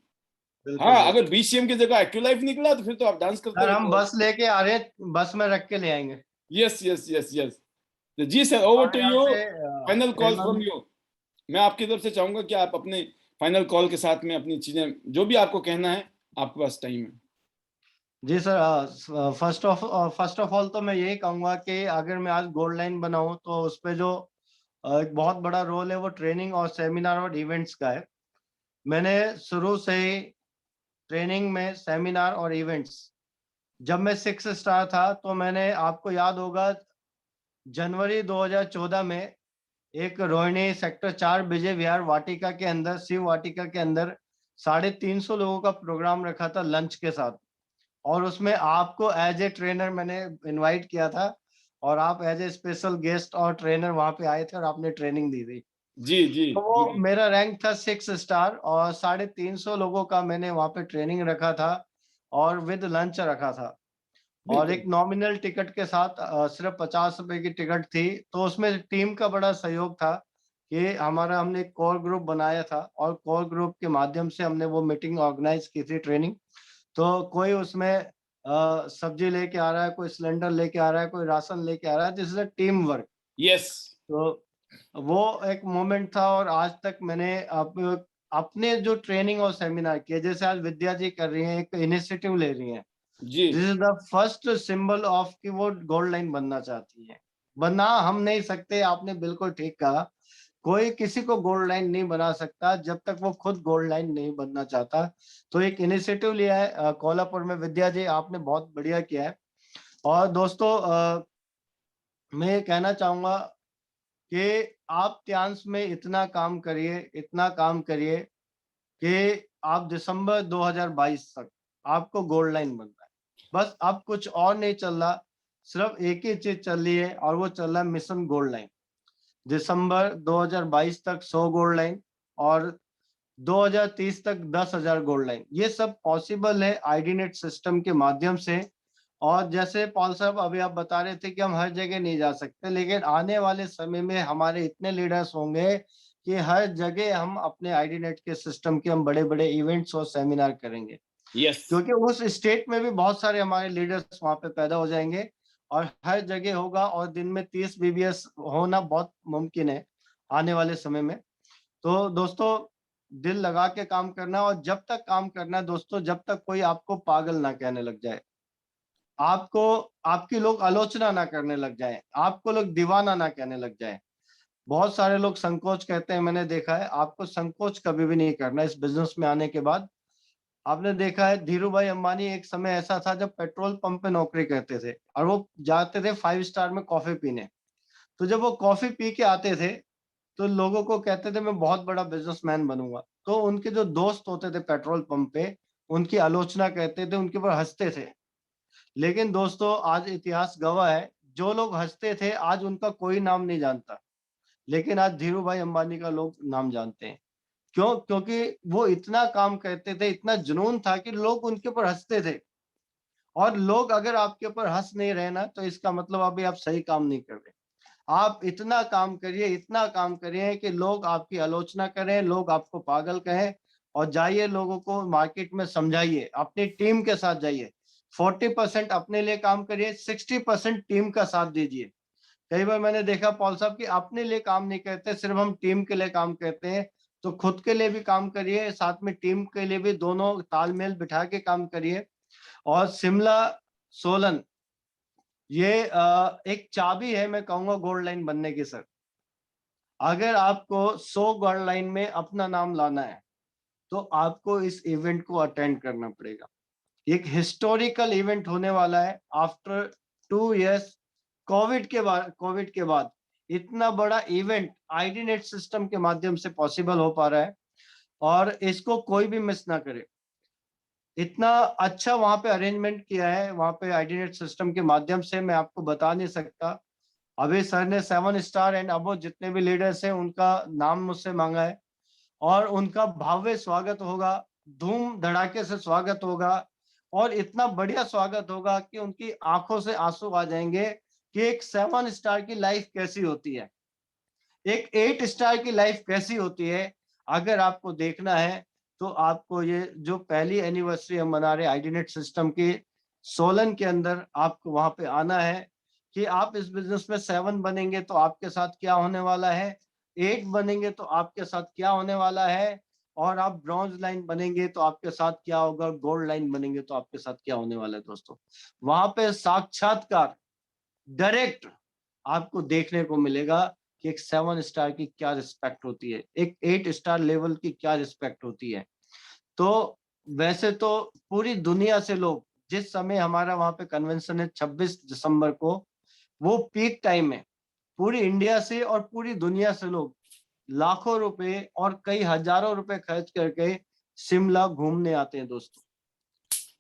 बिल्कुल, हाँ बिल्कुल। अगर बीसीएम की जगह एक्टिव निकला तो फिर तो आप डांस करते सर हम रहो। बस लेके आ रहे हैं, बस में रख के ले आएंगे। Yes yes yes yes. जी सर, ओवर टू हमारे यहाँ यू, से final call album. From you. मैं आपकी तरफ से चाहूंगा कि आप अपने फाइनल कॉल के साथ में अपनी चीजें जो भी आपको कहना है, आपके पास टाइम है। जी सर, फर्स्ट ऑफ ऑल तो मैं यही कहूंगा कि अगर मैं आज गोल्ड लाइन बनाऊं तो उस पे जो एक बहुत बड़ा रोल है वो ट्रेनिंग और सेमिनार और इवेंट्स का है। मैंने शुरू से ही ट्रेनिंग में, सेमिनार और इवेंट्स, जब मैं 6 स्टार था तो मैंने, आपको याद होगा, जनवरी 2014 में एक रोहिणी सेक्टर 4 विजय विहार वाटिका के अंदर, शिव वाटिका के अंदर 350 लोगों का प्रोग्राम रखा था लंच के साथ। और उसमें आपको एज ए ट्रेनर मैंने इनवाइट किया था, और आप एज ए स्पेशल गेस्ट और ट्रेनर वहां पे आए थे और आपने ट्रेनिंग दी थी। जी जी तो वो जी। मेरा रैंक था 6 स्टार, और 350 लोगों का मैंने वहां पे ट्रेनिंग रखा था और विद लंच रखा था। और बिल्कुल। एक नॉमिनल टिकट के साथ सिर्फ 50 रुपए की टिकट थी। तो उसमें टीम का बड़ा सहयोग था कि हमने एक कोर ग्रुप बनाया था, और कोर ग्रुप के माध्यम से हमने वो मीटिंग ऑर्गेनाइज की थी, ट्रेनिंग। तो कोई उसमें सब्जी लेके आ रहा है, कोई सिलेंडर लेके आ रहा है, कोई राशन लेके आ रहा है, this is a team work. Yes. तो वो एक मोमेंट था। और आज तक मैंने अपने जो ट्रेनिंग और सेमिनार किए, जैसे आज विद्या जी कर रही हैं, एक इनिशिएटिव ले रही हैं, जी this is the first symbol of कि वो गोल्ड लाइन बनना चाहती है। बना हम नहीं सकते, आपने बिल्कुल ठीक कहा। कोई किसी को गोल्ड लाइन नहीं बना सकता जब तक वो खुद गोल्ड लाइन नहीं बनना चाहता। तो एक इनिशिएटिव लिया है कोल्हापुर में, विद्या जी आपने बहुत बढ़िया किया है। और दोस्तों, मैं ये कहना चाहूंगा कि आप त्यांश में इतना काम करिए, इतना काम करिए कि आप दिसंबर 2022 तक आपको गोल्ड लाइन बनना है। बस अब कुछ और नहीं चल रहा, सिर्फ एक ही चीज चल रही है, और वो चल रहा है मिशन गोल्ड लाइन। दिसंबर 2022 तक 100 गोल्ड लाइन, और 2030 तक 10,000 गोल्ड लाइन, ये सब पॉसिबल है आईडीनेट सिस्टम के माध्यम से। और जैसे पॉल साहब अभी आप बता रहे थे कि हम हर जगह नहीं जा सकते, लेकिन आने वाले समय में हमारे इतने लीडर्स होंगे कि हर जगह हम अपने आईडीनेट के सिस्टम के हम बड़े बड़े इवेंट्स और सेमिनार करेंगे, यस, क्योंकि उस स्टेट में भी बहुत सारे हमारे लीडर्स वहां पे पैदा हो जाएंगे और हर जगह होगा, और दिन में 30 बीबीएस होना बहुत मुमकिन है आने वाले समय में। तो दोस्तों, दिल लगा के काम करना, और जब तक काम करना है दोस्तों, जब तक कोई आपको पागल ना कहने लग जाए, आपको आपकी लोग आलोचना ना करने लग जाए, आपको लोग दीवाना ना कहने लग जाए। बहुत सारे लोग संकोच कहते हैं, मैंने देखा है। आपको संकोच कभी भी नहीं करना इस बिजनेस में आने के बाद। आपने देखा है धीरू भाई अंबानी, एक समय ऐसा था जब पेट्रोल पंप पे नौकरी करते थे और वो जाते थे 5 स्टार में कॉफी पीने। तो जब वो कॉफी पी के आते थे तो लोगों को कहते थे मैं बहुत बड़ा बिजनेसमैन बनूंगा, तो उनके जो दोस्त होते थे पेट्रोल पंप पे उनकी आलोचना करते थे, उनके ऊपर हंसते थे। लेकिन दोस्तों, आज इतिहास गवाह है, जो लोग हंसते थे आज उनका कोई नाम नहीं जानता, लेकिन आज धीरू भाई अंबानी का लोग नाम जानते हैं। क्यों? क्योंकि वो इतना काम करते थे, इतना जुनून था कि लोग उनके ऊपर हंसते थे। और लोग अगर आपके ऊपर हंस नहीं रहे ना, तो इसका मतलब अभी आप सही काम नहीं कर रहे। आप इतना काम करिए, इतना काम करिए कि लोग आपकी आलोचना करें, लोग आपको पागल कहें, और जाइए लोगों को मार्केट में समझाइए, अपनी टीम के साथ जाइए। 40% अपने लिए काम करिए, 60% टीम का साथ दीजिए। कई बार मैंने देखा पॉल साहब कि अपने लिए काम नहीं करते, सिर्फ हम टीम के लिए काम करते हैं। तो खुद के लिए भी काम करिए, साथ में टीम के लिए भी, दोनों तालमेल बिठा के काम करिए। और शिमला सोलन, ये एक चाबी है, मैं कहूंगा गोल्ड लाइन बनने की सर। अगर आपको 100 गोल्ड लाइन में अपना नाम लाना है तो आपको इस इवेंट को अटेंड करना पड़ेगा। एक हिस्टोरिकल इवेंट होने वाला है आफ्टर 2 इयर्स, कोविड के बाद इतना बड़ा इवेंट आईडीनेट सिस्टम के माध्यम से पॉसिबल हो पा रहा है, और इसको कोई भी मिस ना करे। इतना अच्छा वहां पे अरेंजमेंट किया है, वहां पे आईडीनेट सिस्टम के माध्यम से, मैं आपको बता नहीं सकता। अभी सर ने 7 स्टार एंड अबो जितने भी लीडर्स हैं उनका नाम मुझसे मांगा है, और उनका भव्य स्वागत होगा, धूम धड़ाके से स्वागत होगा। और इतना बढ़िया स्वागत होगा कि उनकी आंखों से आंसू आ जाएंगे कि एक 7 स्टार की लाइफ कैसी होती है, एक 8 स्टार की लाइफ कैसी होती है। अगर आपको देखना है तो आपको ये जो पहली एनिवर्सरी हम मना रहे आईडीनेट सिस्टम की सोलन के अंदर, आपको वहां पे आना है कि आप इस बिजनेस में 7 बनेंगे तो आपके साथ क्या होने वाला है, 8 बनेंगे तो आपके साथ क्या होने वाला है, और आप ब्रॉन्ज लाइन बनेंगे तो आपके साथ क्या होगा, गोल्ड लाइन बनेंगे तो आपके साथ क्या होने वाला है दोस्तों। वहां पे साक्षात्कार डायरेक्ट आपको देखने को मिलेगा कि एक 7 स्टार की क्या रिस्पेक्ट होती है, एक 8 स्टार लेवल की क्या रिस्पेक्ट होती है। तो वैसे तो पूरी दुनिया से लोग, जिस समय हमारा वहां पे कन्वेंशन है 26 दिसंबर को, वो पीक टाइम है, पूरी इंडिया से और पूरी दुनिया से लोग लाखों रुपए और कई हजारों रुपए खर्च करके शिमला घूमने आते हैं दोस्तों।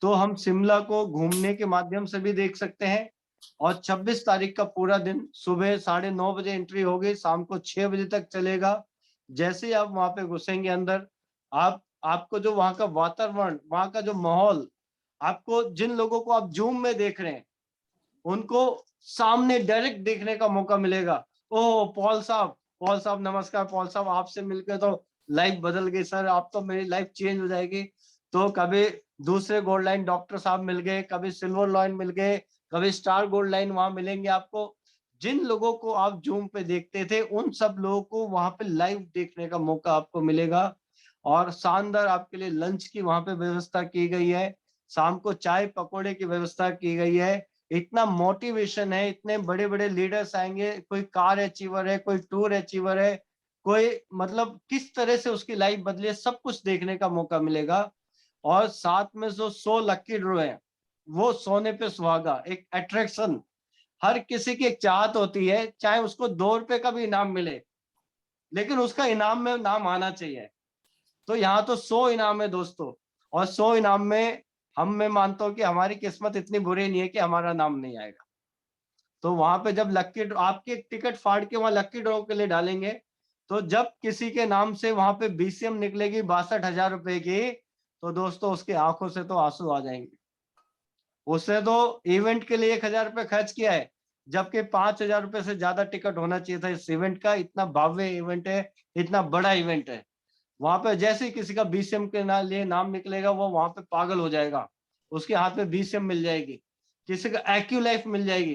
तो हम शिमला को घूमने के माध्यम से भी देख सकते हैं। और 26 तारीख का पूरा दिन सुबह 9:30 बजे एंट्री होगी, शाम को 6 बजे तक चलेगा। जैसे ही आप वहां पे घुसेंगे अंदर, आपको जो वहां का वातावरण, वहां का जो माहौल, आपको जिन लोगों को आप जूम में देख रहे हैं उनको सामने डायरेक्ट देखने का मौका मिलेगा। ओह पॉल साहब, पॉल साहब नमस्कार, पॉल साहब आपसे मिलकर तो लाइफ बदल गई सर, आप तो मेरी लाइफ चेंज हो जाएगी। तो कभी दूसरे गोल्ड लाइन डॉक्टर साहब मिल गए, कभी सिल्वर लाइन मिल गए, कभी स्टार गोल्ड लाइन वहां मिलेंगे आपको। जिन लोगों को आप जूम पे देखते थे उन सब लोगों को वहां पे लाइव देखने का मौका आपको मिलेगा। और शानदार आपके लिए लंच की वहां पे व्यवस्था की गई है, शाम को चाय पकौड़े की व्यवस्था की गई है। इतना मोटिवेशन है, इतने बड़े बड़े लीडर्स आएंगे, कोई कार अचीवर है, कोई टूर अचीवर है, कोई मतलब किस तरह से उसकी लाइफ बदली है, सब कुछ देखने का मौका मिलेगा। और साथ में जो 100 लकी ड्रॉ है, वो सोने पे सुहागा, एक अट्रैक्शन। हर किसी की एक चाहत होती है, चाहे उसको 2 रुपए का भी इनाम मिले, लेकिन उसका इनाम में नाम आना चाहिए। तो यहाँ तो 100 इनाम है दोस्तों, और 100 इनाम में हम, मैं मानता हूँ कि हमारी किस्मत इतनी बुरी नहीं है कि हमारा नाम नहीं आएगा। तो वहां पे जब लक्की, आपकी एक टिकट फाड़ के वहां लक्की ड्रॉ के लिए डालेंगे, तो जब किसी के नाम से वहां पे BCM निकलेगी 62,000 रुपए की, तो दोस्तों उसकी आंखों से तो आंसू आ जाएंगे। उसने तो इवेंट के लिए 1,000 रुपए खर्च किया है, जबकि 5,000 रुपए से ज्यादा टिकट होना चाहिए था इस इवेंट का। इतना भव्य इवेंट है, इतना बड़ा इवेंट है। वहां पे जैसे ही किसी का BCM के लिए नाम निकलेगा, वो वहां पे पागल हो जाएगा। उसके हाथ में BCM मिल जाएगी, किसी को एक्यूलाइफ मिल जाएगी,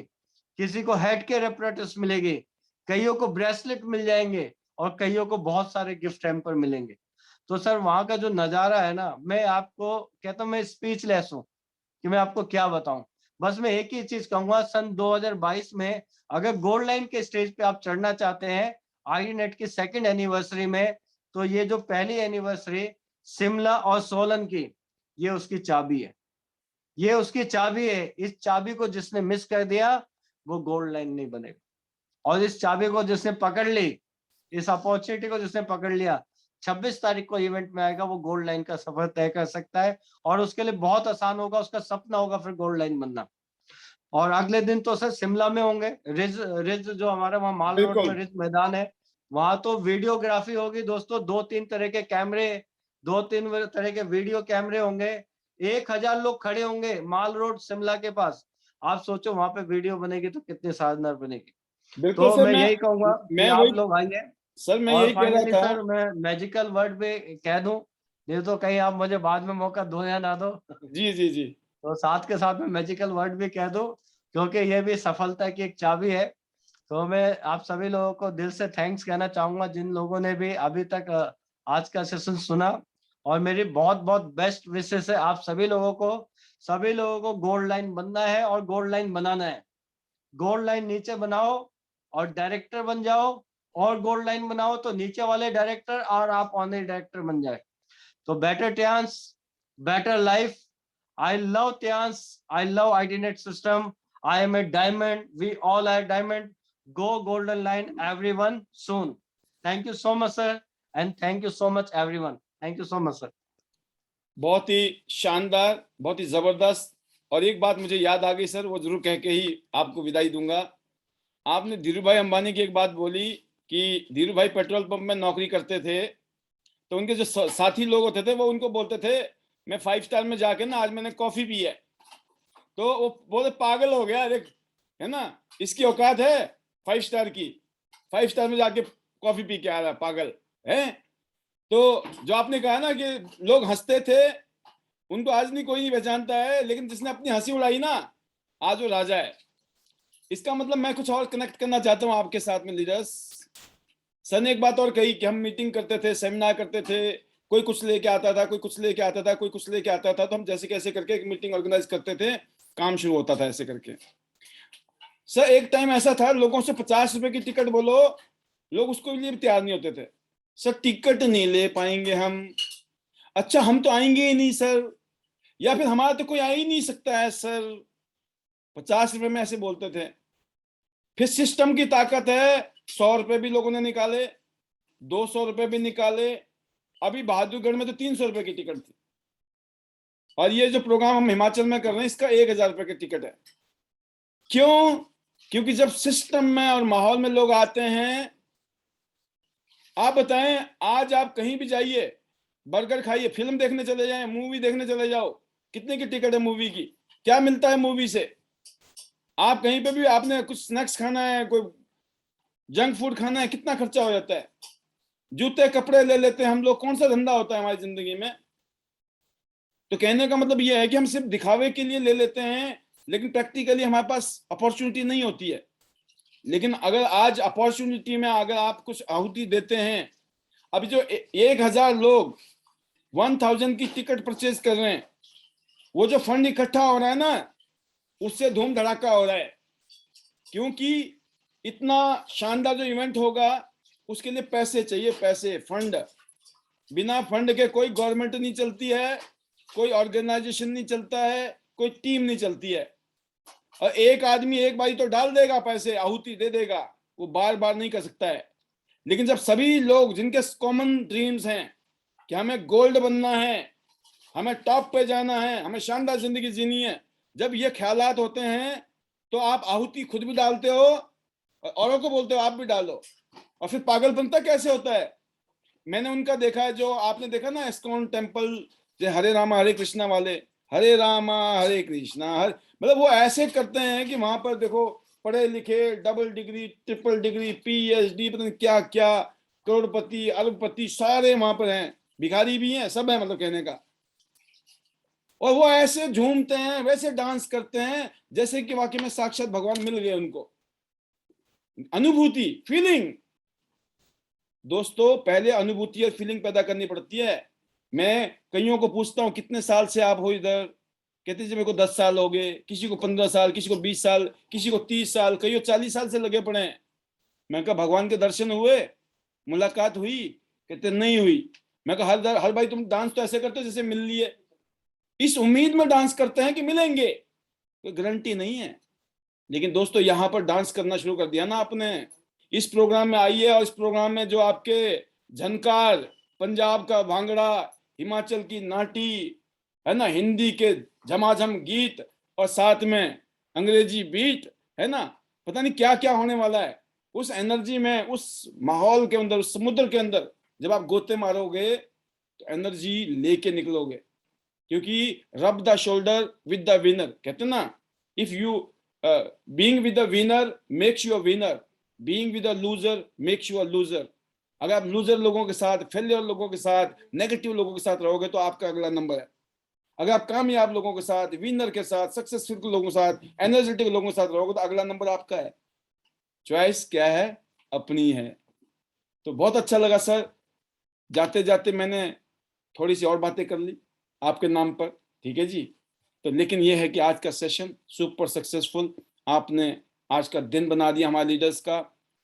किसी को हेड केयर apparatus मिलेगी, कईयों को ब्रेसलेट मिल जाएंगे, और कईयों को बहुत सारे गिफ्ट हैम्पर मिलेंगे। तो सर वहां का जो नजारा है ना, मैं आपको कहता हूँ, मैं स्पीचलेस हूँ कि मैं आपको क्या बताऊं। बस मैं एक ही चीज कहूंगा, सन 2022 में अगर गोल्ड लाइन के स्टेज पे आप चढ़ना चाहते हैं IDNET की 2nd एनिवर्सरी में, तो ये जो पहली एनिवर्सरी शिमला और सोलन की, ये उसकी चाबी है। ये उसकी चाबी है। इस चाबी को जिसने मिस कर दिया, वो गोल्ड लाइन नहीं बनेगा। और इस चाबी को जिसने पकड़ ली, इस अपॉर्चुनिटी को जिसने पकड़ लिया, 26 तारीख को इवेंट में आएगा, वो गोल्ड लाइन का सफर तय कर सकता है। और उसके लिए बहुत आसान होगा, उसका सपना होगा फिर गोल्ड लाइन बनना। और अगले दिन तो सर शिमला में होंगे, रिज रिज जो हमारा वहाँ माल रोड में बिल्कुल। रिज मैदान है, वहां तो वीडियोग्राफी होगी दोस्तों। 2-3 तरह के कैमरे, 2-3 तरह के वीडियो कैमरे होंगे। 1,000 लोग खड़े होंगे माल रोड शिमला के पास। आप सोचो वहां पे वीडियो बनेगी तो कितनी शानदार बनेगी। बिल्कुल तो सर, मैं यही कहूंगा कि मैं आप वही लोग आइए। सर मैं और यही कह रहा फाइनली था। सर मैं मैजिकल वर्ड भी कह दूं, नहीं तो कहीं आप मुझे बाद में मौका दो या ना दो। जी जी जी। तो साथ के साथ में मैजिकल वर्ड भी कह दूं, क्योंकि ये भी सफलता की एक चाबी है। तो मैं आप सभी लोगों को दिल से थैंक्स कहना चाहूंगा, जिन लोगों ने भी अभी तक आज का सेशन सुना। और मेरी बहुत बहुत बेस्ट विशेष है आप सभी लोगों को। सभी लोगों को गोल्ड लाइन बनना है और गोल्ड लाइन बनाना है। गोल्ड लाइन नीचे बनाओ और डायरेक्टर बन जाओ, और गोल्ड लाइन बनाओ तो नीचे वाले डायरेक्टर और आप ऑनरी डायरेक्टर बन जाए। तो better Tiens, better life. I love Tians. I love IDNET system. I am a diamond. We all are diamond. Go golden line, everyone, soon. Thank you so much, sir. And thank you so much, everyone. Thank you so much, sir. बहुत ही शानदार, बहुत ही जबरदस्त। और एक बात मुझे याद आ गई सर, वो जरूर कह के ही आपको विदाई दूंगा। आपने धीरू भाई अंबानी की एक बात बोली कि धीरू भाई पेट्रोल पंप में नौकरी करते थे, तो उनके जो साथी लोग होते थे वो उनको बोलते थे, मैं 5 स्टार में जाके ना आज मैंने कॉफी पी है। तो वो बोले पागल हो गया, अरे है ना, इसकी औकात है 5 स्टार की, 5 स्टार में जाके कॉफी पी के आ रहा पागल है। तो जो आपने कहा ना कि लोग हंसते थे, उनको आज नहीं कोई नहीं पहचानता है, लेकिन जिसने अपनी हंसी उड़ाई ना, आज वो राजा है। इसका मतलब मैं कुछ और कनेक्ट करना चाहता हूँ आपके साथ में लीडर्स। सर ने एक बात और कही कि हम मीटिंग करते थे, सेमिनार करते थे, कोई कुछ लेके आता था, कोई कुछ लेके आता था, कोई कुछ लेके आता था, तो हम जैसे कैसे करके एक मीटिंग ऑर्गेनाइज करते थे, काम शुरू होता था ऐसे करके। सर एक टाइम ऐसा था, लोगों से 50 रुपए की टिकट बोलो, लोग उसको लिए भी तैयार नहीं होते थे। सर टिकट नहीं ले पाएंगे हम, अच्छा हम तो आएंगे ही नहीं सर, या फिर हमारा तो कोई आ ही नहीं सकता है सर, 50 रुपए में ऐसे बोलते थे। फिर सिस्टम की ताकत है, 100 रुपए भी लोगों ने निकाले, 200 रुपए भी निकाले। अभी बहादुरगढ़ में तो 300 रुपए की टिकट थी, और ये जो प्रोग्राम हम हिमाचल में कर रहे हैं इसका 1,000 रुपए की टिकट है। क्यों? क्योंकि जब सिस्टम में और माहौल में लोग आते हैं, आप बताएं, आज आप कहीं भी जाइए, बर्गर खाइए, फिल्म देखने चले जाएं, मूवी देखने चले जाओ, कितने की टिकट है मूवी की, क्या मिलता है मूवी से? आप कहीं पे भी आपने कुछ स्नैक्स खाना है, कोई जंक फूड खाना है, कितना खर्चा हो जाता है। जूते कपड़े ले लेते हैं हम लोग, कौन सा धंधा होता है हमारी जिंदगी में। तो कहने का मतलब यह है कि हम सिर्फ दिखावे के लिए ले लेते हैं, लेकिन प्रैक्टिकली हमारे पास अपॉर्चुनिटी नहीं होती है। लेकिन अगर आज अपॉर्चुनिटी में अगर आप कुछ आहुति देते हैं, अभी जो 1,000 लोग 1,000 की टिकट परचेज कर रहे हैं, वो जो फंड इकट्ठा हो रहा है ना, उससे धूम धड़ाका हो रहा है। क्योंकि इतना शानदार जो इवेंट होगा उसके लिए पैसे चाहिए, पैसे, फंड। बिना फंड के कोई गवर्नमेंट नहीं चलती है, कोई ऑर्गेनाइजेशन नहीं चलता है, कोई टीम नहीं चलती है। और एक आदमी एक बारी तो डाल देगा पैसे, आहुति दे देगा, वो बार बार नहीं कर सकता है। लेकिन जब सभी लोग जिनके कॉमन ड्रीम्स हैं कि हमें गोल्ड बनना है, हमें टॉप पे जाना है, हमें शानदार जिंदगी जीनी है, जब ये ख्यालात होते हैं तो आप आहुति खुद भी डालते हो और औरों को बोलते हो आप भी डालो। और फिर पागलपंता कैसे होता है, मैंने उनका देखा है, जो आपने देखा ना इस्कॉन टेम्पल, जो हरे रामा हरे कृष्णा वाले, हरे रामा हरे कृष्णा हरे, मतलब वो ऐसे करते हैं कि वहां पर देखो पढ़े लिखे, double degree, triple degree, PhD, पता नहीं क्या क्या, करोड़पति, अरबपति सारे वहां पर हैं, भिखारी भी हैं, सब है, मतलब कहने का। और वो ऐसे झूमते हैं, वैसे डांस करते हैं जैसे कि वाकई में साक्षात भगवान मिल गए उनको। अनुभूति, फीलिंग, दोस्तों पहले अनुभूति और फीलिंग पैदा करनी पड़ती है। मैं कईयों को पूछता हूँ कितने साल से आप हो इधर, कहते जी मेरे को 10 साल हो गए, किसी को 15 साल, किसी को 20 साल, किसी को 30 साल, कईयों 40 साल से लगे पड़े हैं। मैं कहा भगवान के दर्शन हुए, मुलाकात हुई? कहते नहीं हुई। मैं कहा हर भाई तुम डांस तो ऐसे करते हो जैसे मिल लिए, इस उम्मीद में डांस करते हैं कि मिलेंगे, कोई गारंटी नहीं है। लेकिन दोस्तों यहाँ पर डांस करना शुरू कर दिया ना आपने, इस प्रोग्राम में आइए, और इस प्रोग्राम में जो आपके झनकार, पंजाब का भांगड़ा, हिमाचल की नाटी, है ना, हिंदी के झमाझम गीत, और साथ में अंग्रेजी बीट, है ना, पता नहीं क्या क्या होने वाला है। उस एनर्जी में, उस माहौल के अंदर, उस समुद्र के अंदर जब आप गोते मारोगे तो एनर्जी लेके निकलोगे, क्योंकि रब the shoulder with the winner, कहते ना, if you being with the winner makes you a winner, being with the loser makes you a loser. अगर आप लूजर लोगों के साथ, फेलियर लोगों के साथ, नेगेटिव लोगों के साथ रहोगे तो आपका अगला नंबर है। अगर आप कामयाब लोगों के साथ, विनर के साथ, सक्सेसफुल लोगों के साथ, एनर्जेटिक लोगों के साथ रहोगे तो अगला नंबर आपका है। चॉइस क्या है? अपनी है। तो बहुत अच्छा लगा सर, जाते जाते मैंने थोड़ी सी और बातें कर ली आपके नाम पर, ठीक है जी। तो लेकिन ये है कि आज का सेशन सुपर सक्सेसफुल, आपने आज का दिन बना दिया हमारे लीडर्स का,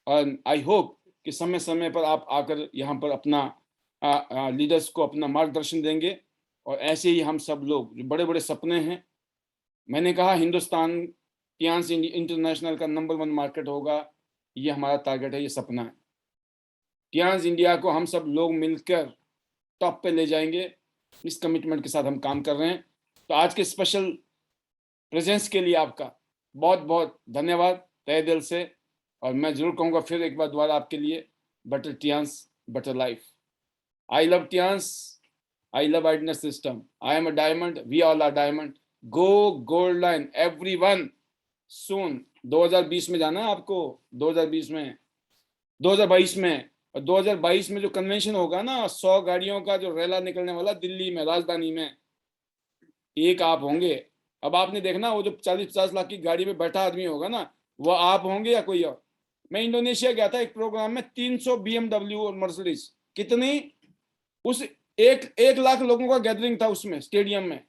और आई होप कि समय समय पर आप आकर यहाँ पर अपना लीडर्स को अपना मार्गदर्शन देंगे, और ऐसे ही हम सब लोग, जो बड़े बड़े सपने हैं, मैंने कहा हिंदुस्तान टियांस इंटरनेशनल का नंबर 1 मार्केट होगा, ये हमारा टारगेट है, ये सपना है। टियांस इंडिया को हम सब लोग मिलकर टॉप पे ले जाएंगे, इस कमिटमेंट के साथ हम काम कर रहे हैं। तो आज के स्पेशल प्रेजेंस के लिए आपका बहुत बहुत धन्यवाद तहे दिल से, और मैं जरूर कहूँगा फिर एक बार दोबारा आपके लिए, better Tiens better life. I love Tiens, I love आइडनेस system, I am a diamond, we all are diamond, go gold line everyone soon. 2020 में जाना है आपको, 2020 में, 2022 में, और 2022 में जो कन्वेंशन होगा ना, 100 गाड़ियों का जो रैला निकलने वाला दिल्ली में, राजधानी में, एक आप होंगे। अब आपने देखना वो जो 40-50 लाख की गाड़ी में बैठा आदमी होगा ना, वो आप होंगे या कोई और। मैं इंडोनेशिया गया था एक प्रोग्राम में, 300 BMW और मर्सिडीज, कितनी, उस 1 लाख लोगों का गैदरिंग था उसमें, स्टेडियम में,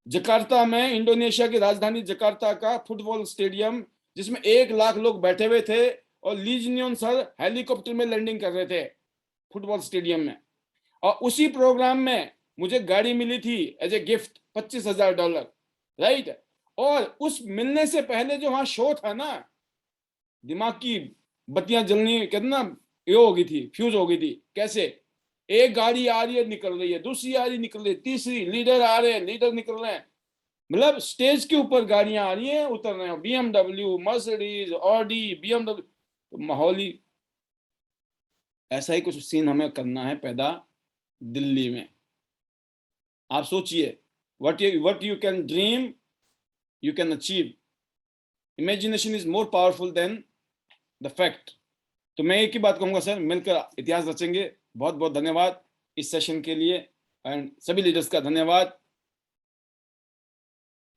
जकार्ता में, इंडोनेशिया की राजधानी जकार्ता का फुटबॉल स्टेडियम, जिसमें 1 लाख लोग बैठे हुए थे, और लीजनियन सर हेलीकॉप्टर में लैंडिंग कर रहे थे फुटबॉल स्टेडियम में। और उसी प्रोग्राम में मुझे गाड़ी मिली थी एज ए गिफ्ट, $25,000, राइट। और उस मिलने से पहले जो वहां शो था ना, दिमाग की बत्तियां जलनी, कहते ना, ये हो गई थी, फ्यूज हो गई थी। कैसे? एक गाड़ी आ रही है, निकल रही है, दूसरी आ रही, निकल रही है, तीसरी, लीडर आ रहे हैं, लीडर निकल रहे हैं, मतलब स्टेज के ऊपर गाड़ियां आ रही हैं, उतर रहे हैं, BMW, मर्सिडीज, ऑडी, BMW। तो माहौल ही ऐसा ही कुछ सीन हमें करना है पैदा दिल्ली में। आप सोचिए, what you can dream you can achieve, imagination is more powerful than the fact। तो मैं एक ही बात कहूंगा सर, मिलकर इतिहास रचेंगे। बहुत बहुत धन्यवाद इस सेशन के लिए, एंड सभी लीडर्स का धन्यवाद।